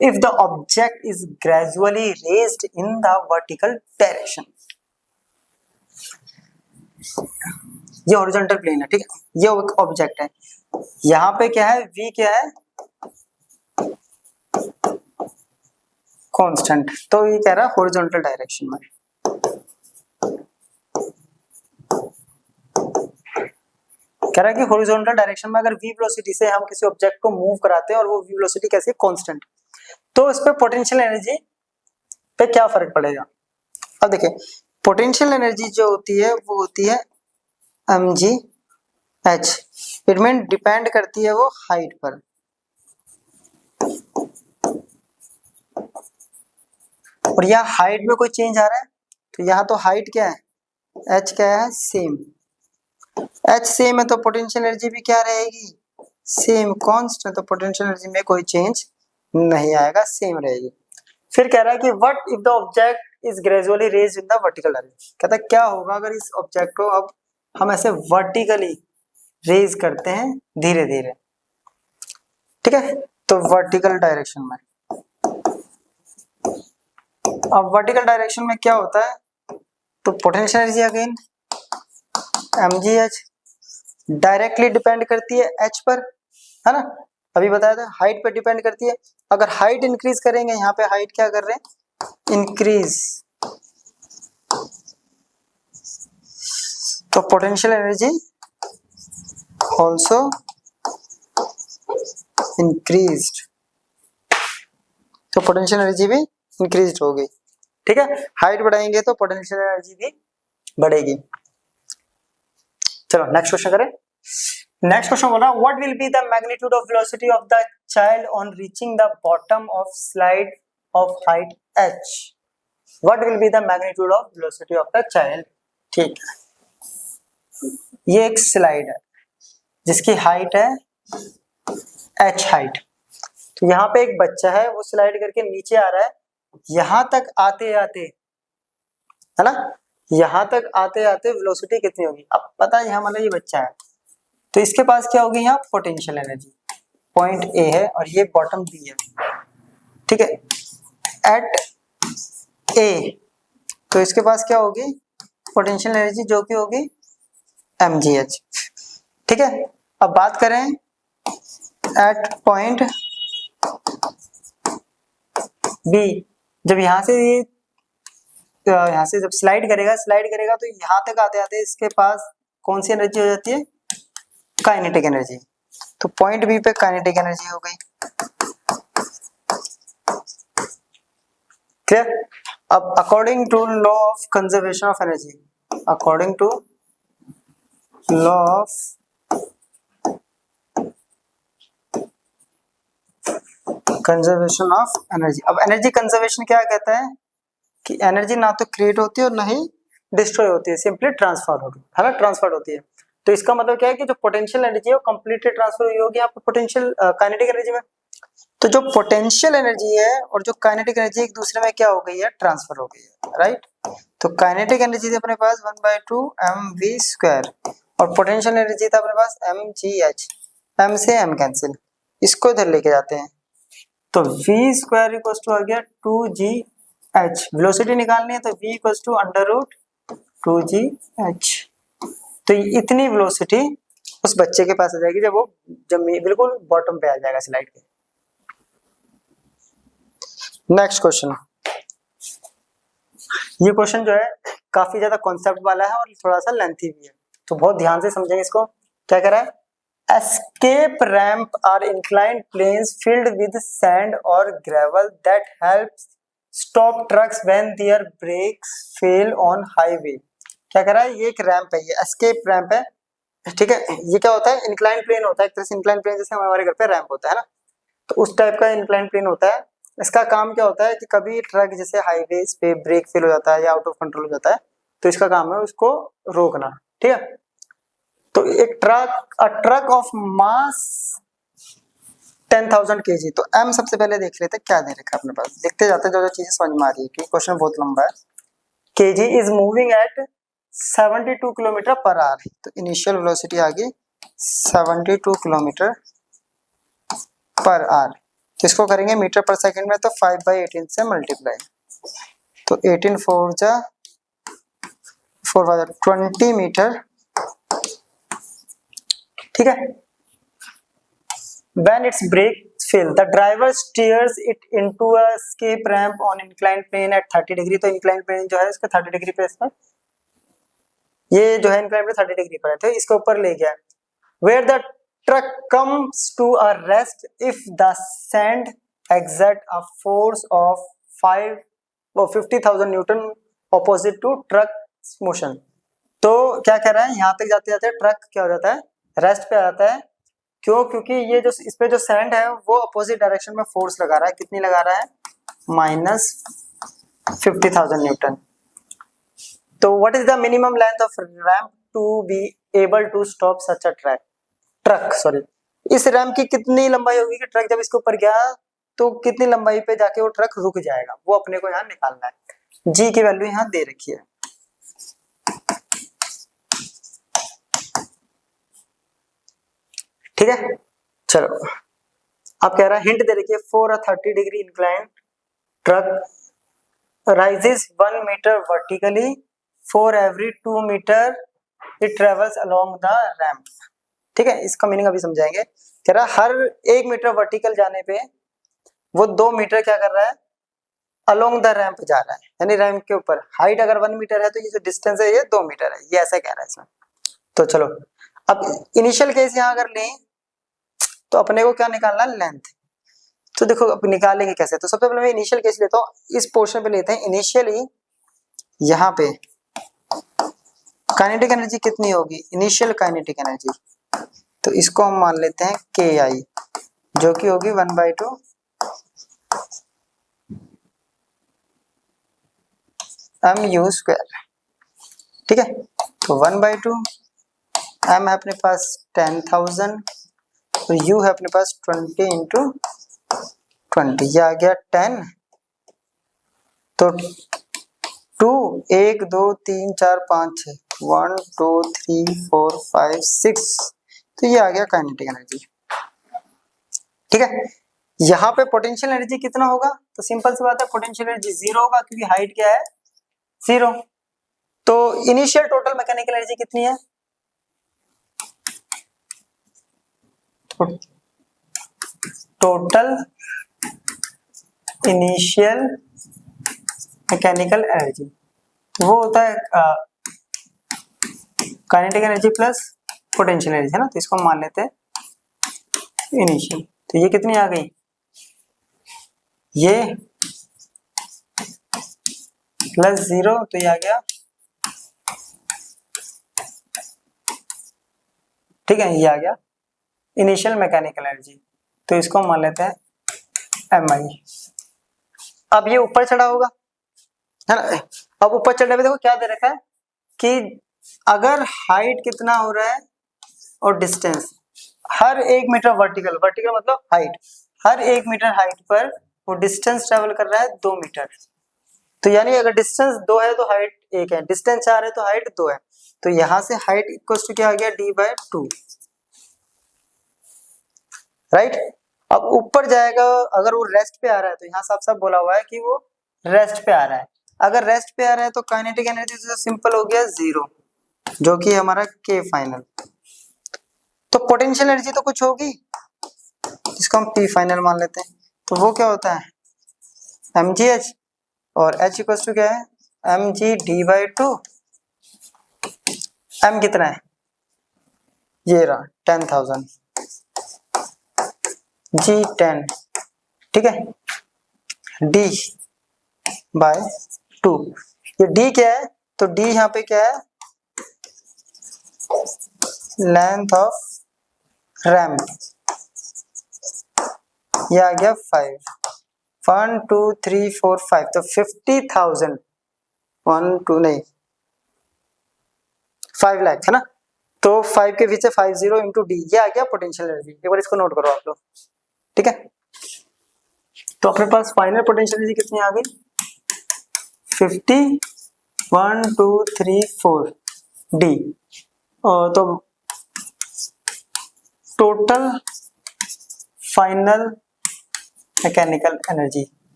if the object is gradually raised in the vertical direction। ये horizontal plane है, ठीक है, ये एक object है, यहाँ पे क्या है, v क्या है, कांस्टेंट, तो ये कह रहा है हॉरिजॉन्टल डायरेक्शन में। कह रहा है कि हॉरिजॉन्टल डायरेक्शन में अगर v वेलोसिटी से हम किसी ऑब्जेक्ट को मूव कराते हैं और वो v वेलोसिटी कैसी है, कांस्टेंट, तो इस पे पोटेंशियल एनर्जी पे क्या फर्क पड़ेगा। अब देखिए पोटेंशियल एनर्जी जो होती है वो होती है mg h, it mean depend करती है वो हाइट पर। और यहाँ हाइट में कोई चेंज आ रहा है, तो यहाँ तो हाइट क्या है, h क्या है, सेम, h सेम है तो पोटेंशियल एनर्जी भी क्या रहेगी, सेम कांस्टेंट, तो पोटेंशियल एनर्जी में कोई चेंज नहीं आएगा, सेम रहेगी। फिर कह रहा है कि what if the object is gradually raised in the vertical direction, कहता है क्या होगा अगर इस ऑब्जेक्ट को अब हम ऐसे वर्टिकली रेज करते हैं धीरे धीरे, ठीक है, तो वर्टिकल डायरेक्शन में। अब वर्टिकल डायरेक्शन में क्या होता है, तो potential energy again mgh directly depend करती है h पर, है ना, अभी बताया था हाइट पर डिपेंड करती है। अगर हाइट इंक्रीज करेंगे, यहाँ पे हाइट क्या कर रहे हैं, इंक्रीज, तो पोटेंशियल एनर्जी ऑल्सो इंक्रीज्ड, तो पोटेंशियल एनर्जी भी इंक्रीज्ड हो गई, ठीक है, हाइट बढ़ाएंगे तो पोटेंशियल एनर्जी भी बढ़ेगी। चलो नेक्स्ट क्वेश्चन करें। नेक्स्ट क्वेश्चन बोला what will be the magnitude of velocity of the child on reaching the bottom of slide of height h, what will be the magnitude of velocity of the child. ठीक है, ये एक slide है जिसकी height है h height, तो यहाँ पे एक बच्चा है वो स्लाइड करके नीचे आ रहा है, यहां तक आते आते, है ना, यहां तक आते आते वेलोसिटी कितनी होगी। अब पता है यहाँ मतलब ये बच्चा है, तो इसके पास क्या होगी, यहाँ पोटेंशियल एनर्जी, पॉइंट ए है और ये बॉटम बी है, ठीक है, एट ए, तो इसके पास क्या होगी, पोटेंशियल एनर्जी जो कि होगी mgh, ठीक है। अब बात करें एट पॉइंट बी, जब यहाँ से जब स्लाइड करेगा तो यहाँ तक आते आते इसके पास कौन सी एनर्जी हो जाती है, काइनेटिक एनर्जी, तो पॉइंट बी पे काइनेटिक एनर्जी हो गई, क्लियर। अब according to law of conservation of energy, according to law of conservation of energy, अब एनर्जी कंजर्वेशन क्या कहता है कि एनर्जी ना तो क्रिएट होती है और ना ही डिस्ट्रॉय होती है, सिंपली ट्रांसफर होती है ना, ट्रांसफर होती है। तो इसका मतलब क्या है कि जो पोटेंशियल एनर्जी है वो कंप्लीटली ट्रांसफर हुई होगी यहाँ पर पोटेंशियल काइनेटिक एनर्जी में। तो जो पोटेंशियल एनर्जी है और जो काइनेटिक एनर्जी एक दूसरे में क्या हो गई है, ट्रांसफर हो गई है, राइट। तो काइनेटिक एनर्जी थी अपने पास 1/2 mv², और पोटेंशियल एनर्जी था अपने पास mgh, m से m कैंसिल, इसको इधर लेके जाते हैं, तो v² इक्वल्स टू आ गया 2gh, वेलोसिटी निकालनी है तो v इक्वल्स टू √2gh, तो इतनी वेलोसिटी उस बच्चे के पास आ जाएगी जब वो जमीन बिल्कुल बॉटम पे आ जाएगा स्लाइड के। नेक्स्ट क्वेश्चन, ये क्वेश्चन जो है काफी ज्यादा कॉन्सेप्ट वाला है और थोड़ा सा लेंथी भी है, तो बहुत ध्यान से समझेंगे इसको। क्या कह रहा है, escape ramp are inclined planes filled with sand or gravel that helps stop trucks when their brakes fail on highway। क्या कर रहा है, ये एक रैंप है, ये एस्केप रैंप है, ठीक है। ये क्या होता है, इंक्लाइन प्लेन होता है, एक तरह से इंक्लाइन प्लेन जैसे हमारे घर पे रैंप होता है ना, तो उस टाइप का इंक्लाइन प्लेन होता है। इसका काम क्या होता है कि कभी ट्रक जैसे हाईवेज पे ब्रेक फेल हो जाता है या आउट ऑफ कंट्रोल हो जाता है, तो इसका काम है उसको रोकना, ठीक है। तो एक ट्रक ऑफ मास 10,000 kg, तो m सबसे पहले देख लेते हैं क्या दे रखा है अपने पास, देखते जाते हैं जो जो चीजें समझ में आ रही है, क्योंकि क्वेश्चन बहुत लंबा है। kg is moving at 72 kilometre per hour, तो इनिशियल वेलोसिटी आ गई 72 किलोमीटर पर आवर, तो इसको करेंगे मीटर पर सेकंड में, तो 5/18 से मल्टीप्लाई, तो 18 4 जा 4 20 मीटर, ठीक है। When its brakes fail, the driver steers it into a escape ramp on inclined plane at 30 degree, तो inclined plane जो है इसका 30 डिग्री पे, इसमें ये जो है inclined plane 30 डिग्री पर है, तो इसके ऊपर ले गया। Where the truck comes to a rest if the sand exert a force of 50,000 Newton opposite to truck's motion। तो क्या कह रहा है, यहाँ तक जाते जाते ट्रक क्या हो जाता है, रेस्ट पे आ जाता है। क्यों, क्योंकि ये जो इस पे जो सैंड है वो अपोजिट डायरेक्शन में फोर्स लगा रहा है, कितनी लगा रहा है, -50,000 न्यूटन। तो what is the minimum length of ramp to be able to stop such a truck, sorry, इस रैंप की कितनी लंबाई होगी कि ट्रक जब इसके ऊपर गया तो कितनी लंबाई पे जाके वो ट्रक रुक जाएगा, वो अपने को यहाँ निकालना है। जी की वैल्यू यहाँ दे रखी है, ठीक है। चलो अब कह रहा है, हिंट दे रखिए, for a 30 degree incline truck rises 1 metre vertically for every 2 metre it travels along the ramp, ठीक है। इसका मीनिंग अभी समझाएंगे। कह रहा है हर 1 मीटर वर्टिकल जाने पे वो 2 मीटर क्या कर रहा है, अलोंग द रैंप जा रहा है, यानी रैंप के ऊपर हाइट अगर 1 मीटर है तो ये जो डिस्टेंस है ये 2 मीटर है, ये ऐसा कह रहा है इसमें। तो चलो अब इनिशियल केस यहाँ अगर लें तो अपने को क्या निकालना है, लेंथ। तो देखो अब निकालेंगे कैसे, तो सबसे पहले मैं इनिशियल केस लेता हूँ, इस पोर्शन पे लेते हैं इनिशियली, यहाँ पे काइनेटिक एनर्जी कितनी होगी, इनिशियल काइनेटिक एनर्जी, तो इसको हम मान लेते हैं KI, जो कि होगी 1/2 mu², ठीक है। तो 1/2 m है अपने पास 10,000, तो u है अपने पास 20 × 20, ये आ गया 10, तो 2 1 2 3 4 5 6 1 2 3 4 5 6, तो ये आ गया काइनेटिक एनर्जी, ठीक है। यहाँ पे पोटेंशियल एनर्जी कितना होगा, तो सिंपल सी बात है, पोटेंशियल एनर्जी 0 होगा, क्योंकि हाइट क्या है 0। तो इनिशियल टोटल मैकेनिकल एनर्जी कितनी है, टोटल इनिशियल मैकेनिकल एनर्जी वो होता है kinetic energy plus potential energy, है ना, तो इसको हम मान लेते हैं इनिशियल। तो ये कितनी आ गई, ये +0, तो ये आ गया, ठीक है, ये आ गया इनिशियल मैकेनिकल एनर्जी, तो इसको हम मान लेते हैं MI। अब ये ऊपर चढ़ा होगा, है ना। अब ऊपर चढ़ने पे देखो क्या दे रखा है कि अगर हाइट कितना हो रहा है और डिस्टेंस, हर 1 मीटर वर्टिकल, वर्टिकल मतलब हाइट, हर 1 मीटर हाइट पर वो डिस्टेंस ट्रेवल कर रहा है 2 मीटर, तो यानी अगर डिस्टेंस 2 है तो हाइट 1 है, डिस्टेंस 4 है तो हाइट 2 है, तो यहां से हाइट इक्वल टू क्या आ गया, D/2, राइट। अब ऊपर जाएगा, अगर वो रेस्ट पे आ रहा है तो यहाँ साफ साफ बोला हुआ है कि वो रेस्ट पे आ रहा है, अगर रेस्ट पे आ रहा है तो काइनेटिक एनर्जी तो सिंपल हो गया 0, जो कि हमारा K फाइनल। तो पोटेंशियल एनर्जी तो कुछ होगी, इसको हम P फाइनल मान लेते हैं, तो वो क्या होता है mgh, और h इक्वल टू क्या है mg D/2, m कितना है, ये रहा 10,000 G10, ठीक है, D बाय 2। ये D क्या है, तो D यहाँ पे क्या है, लेंथ ऑफ रैम्प, ये आ गया 5, 1 2 3 4 5, तो 50,000, 1 2 नहीं 5 लाख है ना, तो 5 के पीछे 50 इंटू डी, ये आ गया पोटेंशियल एनर्जी। एक बार इसको नोट करो आप लोग, ठीक है। तो अपने पास फाइनल पोटेंशियल एनर्जी कितनी आ गई, 50, 1 2 3 4 डी, और तो टोटल फाइनल मैकेनिकल एनर्जी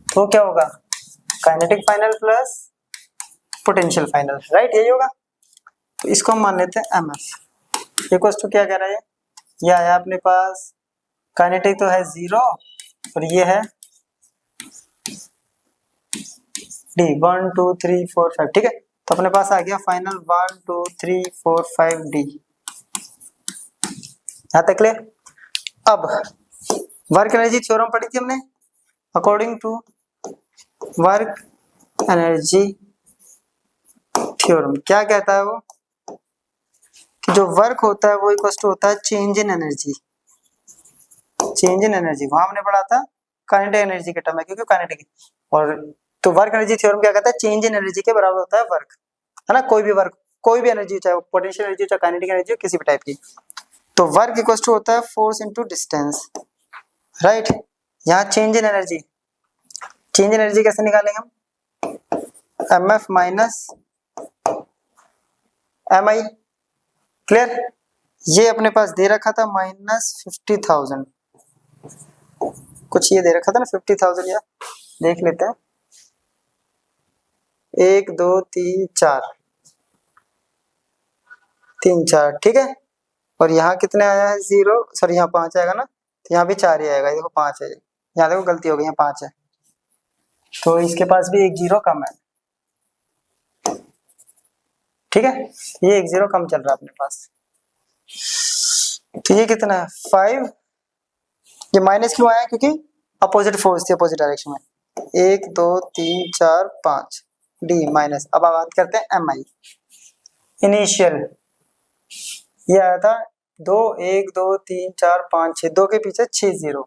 तो क्या होगा, kinetic final plus potential final, right, यही होगा। तो इसको हम मान लेते हैं एमएफ इक्वल टू, क्या कह रहा है, ये आया अपने पास, काइनेटिक तो है 0 और ये है डी 1 2 3 4 5, ठीक है। तो अपने पास आ गया फाइनल 1 2 3 4 5 डी, यहां तक ले। अब वर्क एनर्जी थ्योरम पढ़ी थी हमने, according to work energy theorem क्या कहता है वो, कि जो वर्क होता है वो इक्वल टू होता है change in energy, change in energy, वहां हमने पढ़ा था काइनेटिक एनर्जी के टर्म में, क्योंकि काइनेटिक, और तो वर्क एनर्जी थ्योरम क्या कहता है, चेंज इन एनर्जी के बराबर होता है वर्क, है ना, कोई भी वर्क, कोई भी एनर्जी, चाहे पोटेंशियल एनर्जी, चाहे काइनेटिक एनर्जी, किसी भी टाइप की। तो वर्क इक्वल टू होता है फोर्स इनटू डिस्टेंस, राइट। यहाँ change in energy, change in energy कैसे निकालेंगे हम, एमएफ माइनस एमआई, क्लियर। ये अपने पास दे रखा था -50,000, कुछ ये दे रखा था ना 50,000, या देख लेते हैं, 1 2 3 4 3 4, ठीक है। और यहाँ कितने आया है 0, सॉरी यहाँ 5 आएगा ना, तो यहाँ भी 4 ही आएगा, देखो 5 है, यहाँ देखो गलती हो गई, यहाँ 5 है, तो इसके पास भी 1 0 कम है, ठीक है, ये 1 0 कम चल रहा है अपने पास। तो ये कितना है 5, ये माइनस क्यों आया, क्योंकि अपोजिट फोर्स थी, अपोजिट डायरेक्शन में, 1 2 3 4 5 डी माइनस। अब बात करते हैं एम आई, इनिशियल ये आया था 2 1 2 3 4 5 6, 2 के पीछे 6 0,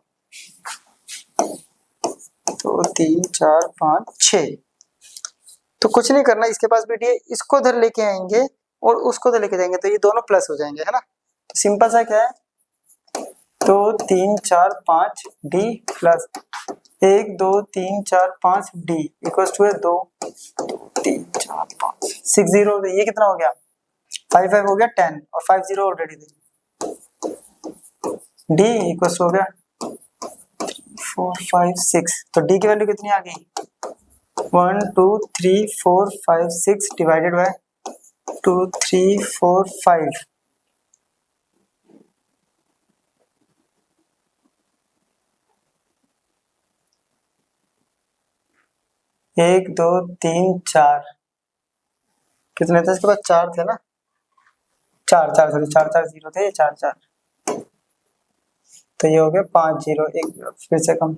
2 3 4 5 6, तो कुछ नहीं करना, इसके पास भी डी है, इसको उधर लेके आएंगे और उसको उधर लेके जाएंगे, तो ये दोनों प्लस हो जाएंगे, है ना। तो सिंपल सा क्या है, 2 3 4 5 D plus 1 2 3 4 5 D equal to है 2 3 4 5 6 0, ये कितना हो गया 5 5 हो गया 10, और 5 0 ऑलरेडी थे, डी इक्वल हो गया 4 5 6, तो डी की वैल्यू कितनी आ गई 1 2 3 4 5 6 डिवाइडेड बाय 2 3 4 5, 1 2 3 4, कितने थे इसके बाद 4 थे ना, 4 4 सॉरी 4 4 0 थे, 4 4, तो ये हो गया 5 0 1 0, फिर से कम,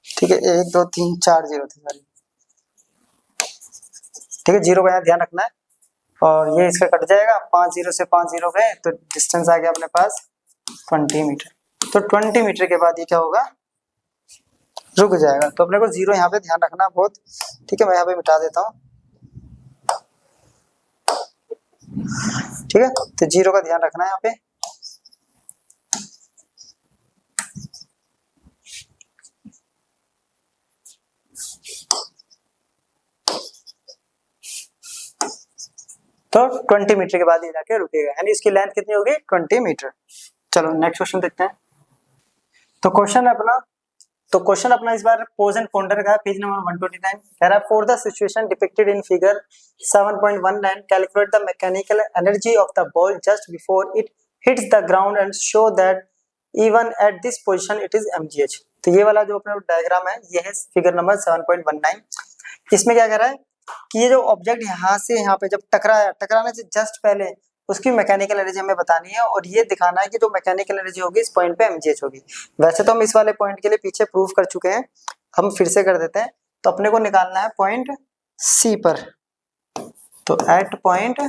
ठीक है, 1 2 3 4 0 थे सॉरी, ठीक है, 0 का यहाँ ध्यान रखना है, और ये इसका कट जाएगा, 5 0 से 5 0 गए, तो डिस्टेंस आ गया अपने पास 20 मीटर, तो 20 मीटर के बाद ये क्या होगा, रुक जाएगा, तो अपने को 0 यहाँ पे ध्यान रखना बहुत, ठीक है, मैं यहाँ पे मिटा देता हूँ, ठीक है, तो 0 का ध्यान रखना है यहाँ पे। तो 20 मीटर के बाद ये जाके रुकेगा, यानी इसकी लेंथ कितनी होगी 20 मीटर। चलो नेक्स्ट क्वेश्चन देखते हैं। तो क्वेश्चन अपना इस बार पोज एंड पॉन्डर का है, पेज नंबर 129, कह रहा है for the situation depicted in figure 7.19 calculate the mechanical energy of the ball just before it hits the ground and show that even at this position it is mgh। तो ये वाला जो अपना diagram है ये है फिगर नंबर 7.19। इसमें क्या कह रहा है कि ये जो ऑब्जेक्ट यहाँ से यहाँ पे जब टकराया, टकराने से जस्ट पहले उसकी मैकेनिकल एनर्जी हमें बतानी है और ये दिखाना है कि जो मैकेनिकल एनर्जी होगी इस पॉइंट पे mgh होगी। वैसे तो हम इस वाले पॉइंट के लिए पीछे प्रूफ कर चुके हैं, हम फिर से कर देते हैं। तो अपने को निकालना है पॉइंट सी पर, तो एट पॉइंट,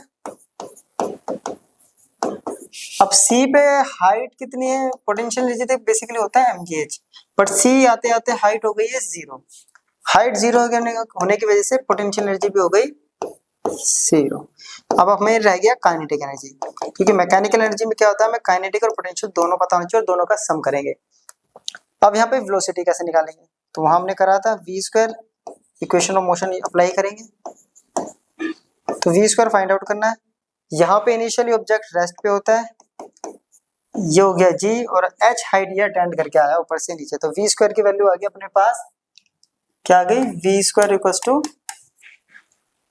अब सी पे हाइट कितनी है, पोटेंशियल एनर्जी तो बेसिकली होता है mgh, बट सी आते आते हाइट हो गई है 0। हाइट 0 होने की वजह से पोटेंशियल एनर्जी भी हो गई 0। अब हमें रह गया काइनेटिक एनर्जी, क्योंकि मैकेनिकल एनर्जी में क्या होता है, हमें काइनेटिक और पोटेंशियल दोनों पता होना चाहिए और दोनों का सम करेंगे। अब यहाँ पे वेलोसिटी कैसे निकालेंगे, तो वहां हमने करा था v², equation of motion apply करेंगे, तो v² फाइंड आउट करना है। यहाँ पे इनिशियली ऑब्जेक्ट रेस्ट पे होता है, ये हो गया g, और h हाइट ये अटेंड करके आया ऊपर से नीचे, तो v² की वैल्यू आ गई अपने पास, क्या आ गई, v² equals to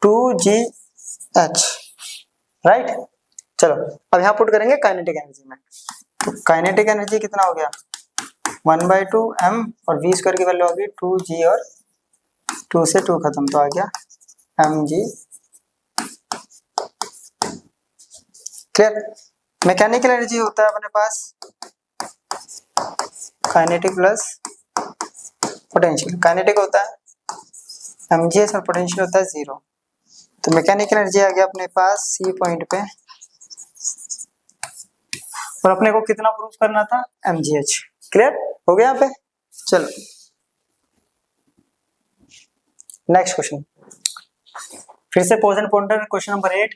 2gh, right. चलो अब यहाँ पुट करेंगे काइनेटिक एनर्जी में, तो काइनेटिक एनर्जी कितना हो गया 1/2 m, और v² की वैल्यू आ गई 2g, और 2 से 2 खत्म, तो आ गया mg। क्लियर। मैकेनिकल एनर्जी होता है अपने पास काइनेटिक प्लस पोटेंशियल, काइनेटिक होता है mgh और पोटेंशियल होता है 0। तो मैकेनिकल एनर्जी आ गया अपने पास सी पॉइंट पे, और अपने को कितना प्रूफ करना था mgh। क्लियर हो गया यहाँ पे। चलो नेक्स्ट क्वेश्चन, फिर से पोजन pointer question number 8,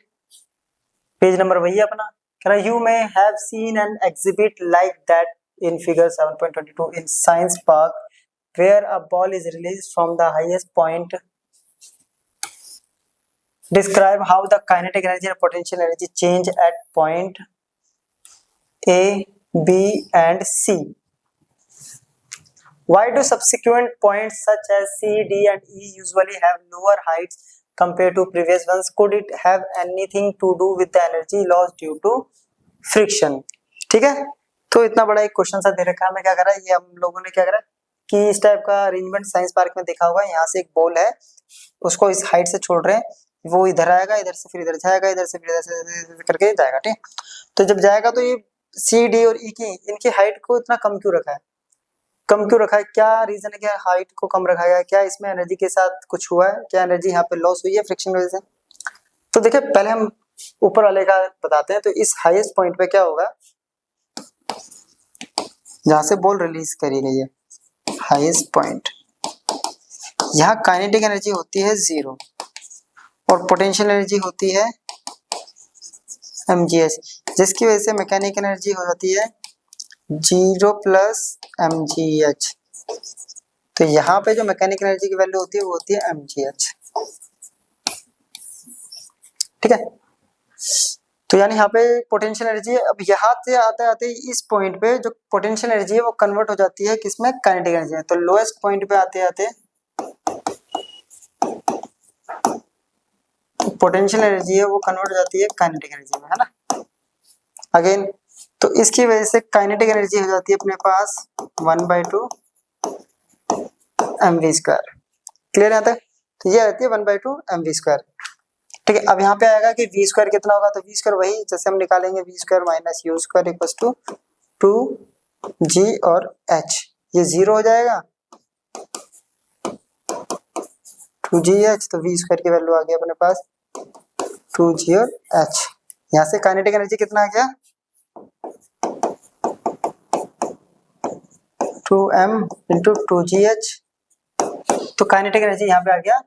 page number वही है अपना। कह रहा you may have seen an exhibit like that in figure 7.22 in science park where a ball is released from the highest point. Describe how the kinetic energy and potential energy change at point A, B and C. Why do subsequent points such as C, D and E usually have lower heights compared to previous ones? Could it have anything to do with the energy lost due to friction? ठीक है, तो इतना बड़ा एक question सा दे रखा है, हमें क्या करा है, ये हम लोगों ने क्या करा कि इस टाइप का अरेंजमेंट साइंस पार्क में देखा होगा। यहाँ से एक बॉल है, उसको इस हाइट से छोड़ रहे हैं, वो इधर आएगा, इधर से फिर इधर जाएगा, इधर से फिर इधर से करके जाएगा, ठीक। तो जब जाएगा तो ये सी, डी और ई की इनकी हाइट को इतना कम क्यों रखा है, कम क्यों रखा है, क्या रीजन है, क्या हाइट को कम रखा गया, क्या इसमें एनर्जी के साथ कुछ हुआ है, क्या एनर्जी यहाँ पे लॉस हुई है फ्रिक्शन की वजह से। तो देखिए पहले हम ऊपर वाले का बताते हैं। तो इस हाईएस्ट पॉइंट पे क्या होगा, जहां से बॉल रिलीज करी गई है, हाईएस्ट पॉइंट, यहाँ काइनेटिक एनर्जी होती है 0 और पोटेंशियल एनर्जी होती है mgh, जिसकी वजह से मैकेनिकल एनर्जी हो जाती है 0 प्लस mgh। तो यहाँ पे जो मैकेनिकल एनर्जी की वैल्यू होती है वो होती है mgh, ठीक है। तो यानी यहाँ पे पोटेंशियल एनर्जी, अब यहाँ से आते आते इस पॉइंट पे जो पोटेंशियल एनर्जी है वो कन्वर्ट हो जाती है किसमें, काइनेटिक एनर्जी में। तो लोएस्ट पॉइंट पे आते आते पोटेंशियल एनर्जी है वो कन्वर्ट हो जाती है काइनेटिक एनर्जी में, है ना। अगेन तो इसकी वजह से काइनेटिक एनर्जी हो जाती है अपने पास 1/2 mv²। क्लियर है तक, तो ये आती है 1/2 mv², ठीक है। अब यहाँ पे आएगा कि v² कितना होगा, तो v² वही जैसे हम निकालेंगे v² minus u² equals to 2g और h, ये 0 हो जाएगा 2gh, तो v² की वैल्यू आ गई अपने पास 2g और h। यहाँ से काइनेटिक एनर्जी कितना आ गया 2m इंटू 2gh, तो काइनेटिक एनर्जी यहाँ पे आ गया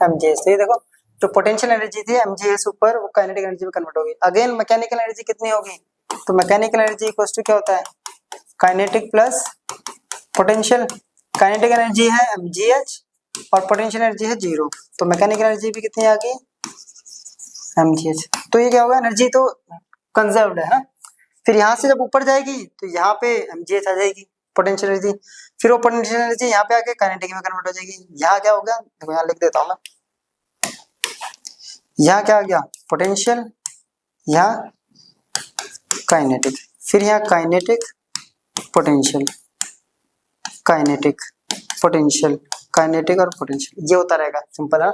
mgh। तो ये देखो जो पोटेंशियल एनर्जी थी mgh ऊपर, वो काइनेटिक एनर्जी में कन्वर्ट होगी। अगेन मैकेनिकल एनर्जी कितनी होगी, तो मैकेनिकल एनर्जी इक्वल्स टू क्या होता है, kinetic plus potential. Kinetic energy है mgh और पोटेंशियल एनर्जी है 0, तो मैकेनिकल एनर्जी भी कितनी आ गई mgh। तो ये क्या होगा, एनर्जी तो कंजर्व्ड है ना। फिर यहाँ से जब ऊपर जाएगी तो यहाँ पे mgh आ जाएगी पोटेंशियल एनर्जी, फिर वो पोटेंशियल एनर्जी यहाँ पे आके काइनेटिक में कन्वर्ट हो जाएगी। यहाँ क्या होगा, देखो यहाँ लिख देता हूँ मैं, यहाँ क्या आ गया पोटेंशियल, यहाँ काइनेटिक, फिर यहाँ kinetic potential, kinetic potential, kinetic और पोटेंशियल, ये होता रहेगा, सिंपल है।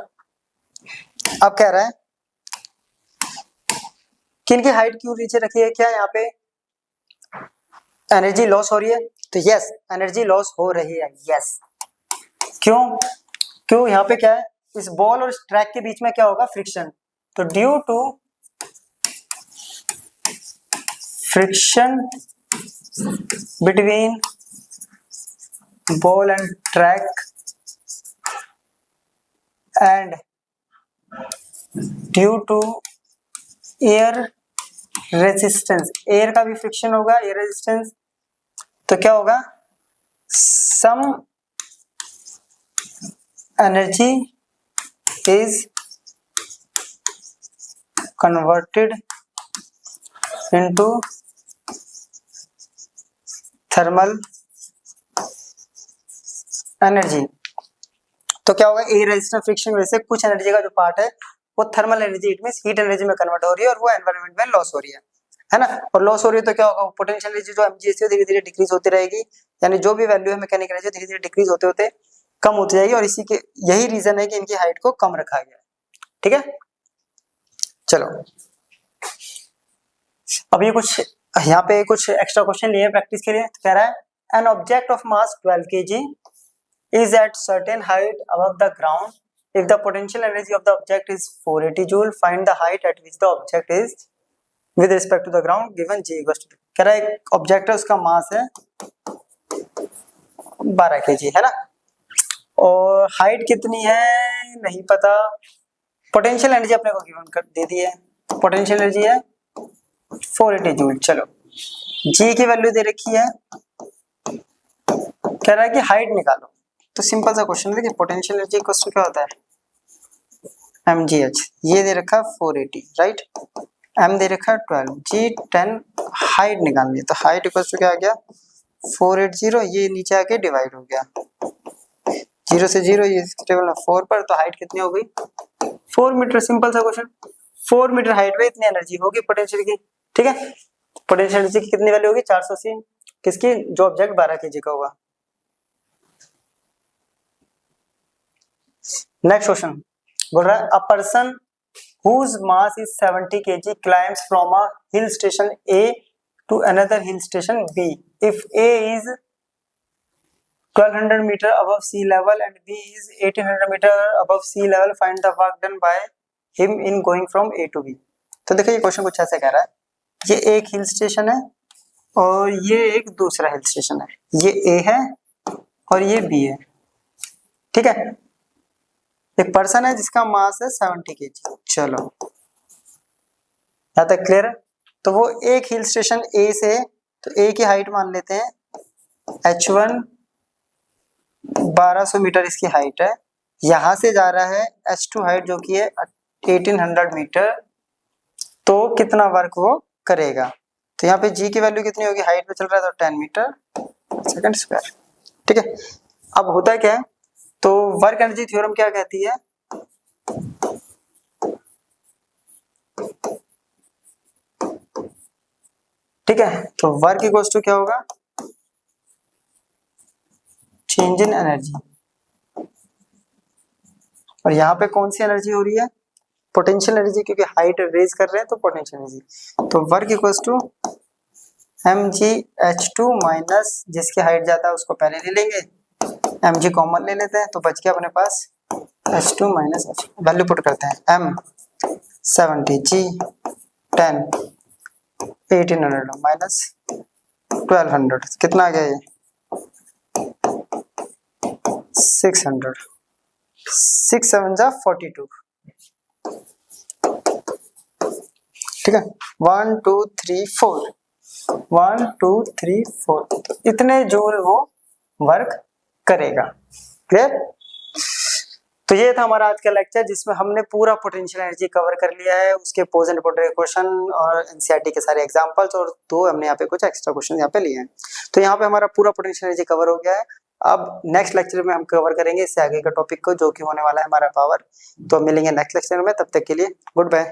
अब कह रहा है किन की हाइट क्यों नीचे रखी है, क्या यहाँ पे एनर्जी लॉस हो रही है? तो यस, एनर्जी लॉस हो रही है, यस। क्यों? क्यों यहाँ पे क्या है, इस बॉल और इस ट्रैक के बीच में क्या होगा, फ्रिक्शन। तो due to friction between ball and track and due to air resistance, air का भी फ्रिक्शन होगा, एयर रेजिस्टेंस, तो क्या होगा, some energy is converted into thermal energy. तो क्या होगा, एयर रेजिस्टेंस फ्रिक्शन की वजह से कुछ एनर्जी का जो पार्ट है वो thermal energy, it means heat energy में कन्वर्ट हो रही है और वो एनवायरनमेंट में लॉस हो रही है ना। और लॉस हो रही है तो क्या होगा, पोटेंशियल एनर्जी जो mgh है धीरे धीरे डिक्रीज होती रहेगी, यानी जो भी वैल्यू है मैकेनिकल एनर्जी धीरे धीरे डिक्रीज होते होते कम होती जाएगी, और इसी के यही रीजन है कि इनकी हाइट को कम रखा गया है। ठीक है, चलो अब ये कुछ यहाँ पे कुछ एक्स्ट्रा क्वेश्चन लिए प्रैक्टिस के लिए। कह रहा है an object of mass 12 kg is at certain height above the ground. If the potential energy of the object is 480 joule, find the height at which the object is with respect to the ground given g equals to। कह रहा है एक object है, उसका मास है 12 kg है ना, और हाइट कितनी है नहीं पता, पोटेंशियल एनर्जी अपने को गिवन कर दे दी है, पोटेंशियल एनर्जी है 480 जूल। चलो जी की वैल्यू दे रखी है, कह रहा है कि हाइट निकालो। तो सिंपल सा क्वेश्चन है कि पोटेंशियल एनर्जी इक्वल क्या होता है mgh, ये दे रखा 480 राइट, m दे रखा 12, g 10, हाइट निकालनी है। तो हाइट इक्वल क्या आ गया 480, ये नीचे आके डिवाइड हो गया 0 से 0, ये टेबल में 4 पर, तो हाइट कितनी हो गई 4 मीटर। सिंपल सा क्वेश्चन, 4 मीटर हाइट में इतनी एनर्जी होगी पोटेंशियल की। ठीक है, पोटेंशियल एनर्जी की कितनी वैल्यू होगी 480, किसकी, जो ऑब्जेक्ट 12 kg का होगा। नेक्स्ट क्वेश्चन बोल रहा है a person whose mass is 70 kg climbs from a hill station A to another hill station B. If A is 1200 meter above sea level and B is 1800 meter above sea level, find the work done by him in going from A to B. तो देखिए ये question कुछ ऐसे कह रहा है, ये एक हिल स्टेशन है और ये एक दूसरा हिल स्टेशन है, ये A है और ये B है। ठीक है, एक पर्सन है जिसका मास है 70 kg। चलो यहाँ तक क्लियर है। तो वो एक हिल स्टेशन ए से, तो ए की हाइट मान लेते हैं h1 1200 मीटर इसकी हाइट है, यहां से जा रहा है h2 हाइट जो कि है 1800 मीटर, तो कितना वर्क वो करेगा। तो यहाँ पे g की वैल्यू कितनी होगी, हाइट पे चल रहा है तो 10 मीटर सेकंड स्क्वायर। ठीक है, अब होता क्या है, तो वर्क एनर्जी थ्योरम क्या कहती है, ठीक है, तो वर्क इक्वल्स टू क्या होगा, चेंज इन एनर्जी, और यहाँ पे कौन सी एनर्जी हो रही है, पोटेंशियल एनर्जी, क्योंकि हाइट रेज कर रहे हैं तो पोटेंशियल एनर्जी। तो work equals to mgh2 minus जिसकी हाइट जाता है उसको पहले ले लेंगे, mg कॉमन ले लेते हैं, तो बच गया अपने पास h2 minus h, value put करते हैं m 70, g 10, 1800 माइनस 1200, कितना आ गया ये 600, 6 7 जा 42। ठीक है, 1 2 3 4, 1 2 3 4, इतने जूल वो वर्क करेगा। क्लियर। तो ये था हमारा आज का लेक्चर जिसमें हमने पूरा पोटेंशियल एनर्जी कवर कर लिया है, उसके पोज एंड क्वेश्चन और एनसीईआरटी के सारे एग्जांपल्स, और दो हमने यहाँ पे कुछ एक्स्ट्रा क्वेश्चन यहाँ पे लिए हैं। तो यहाँ पे हमारा पूरा पोटेंशियल एनर्जी कवर हो गया है। अब नेक्स्ट लेक्चर में हम कवर करेंगे इससे आगे का टॉपिक को, जो कि होने वाला है हमारा पावर। तो मिलेंगे नेक्स्ट लेक्चर में, तब तक के लिए गुड बाय।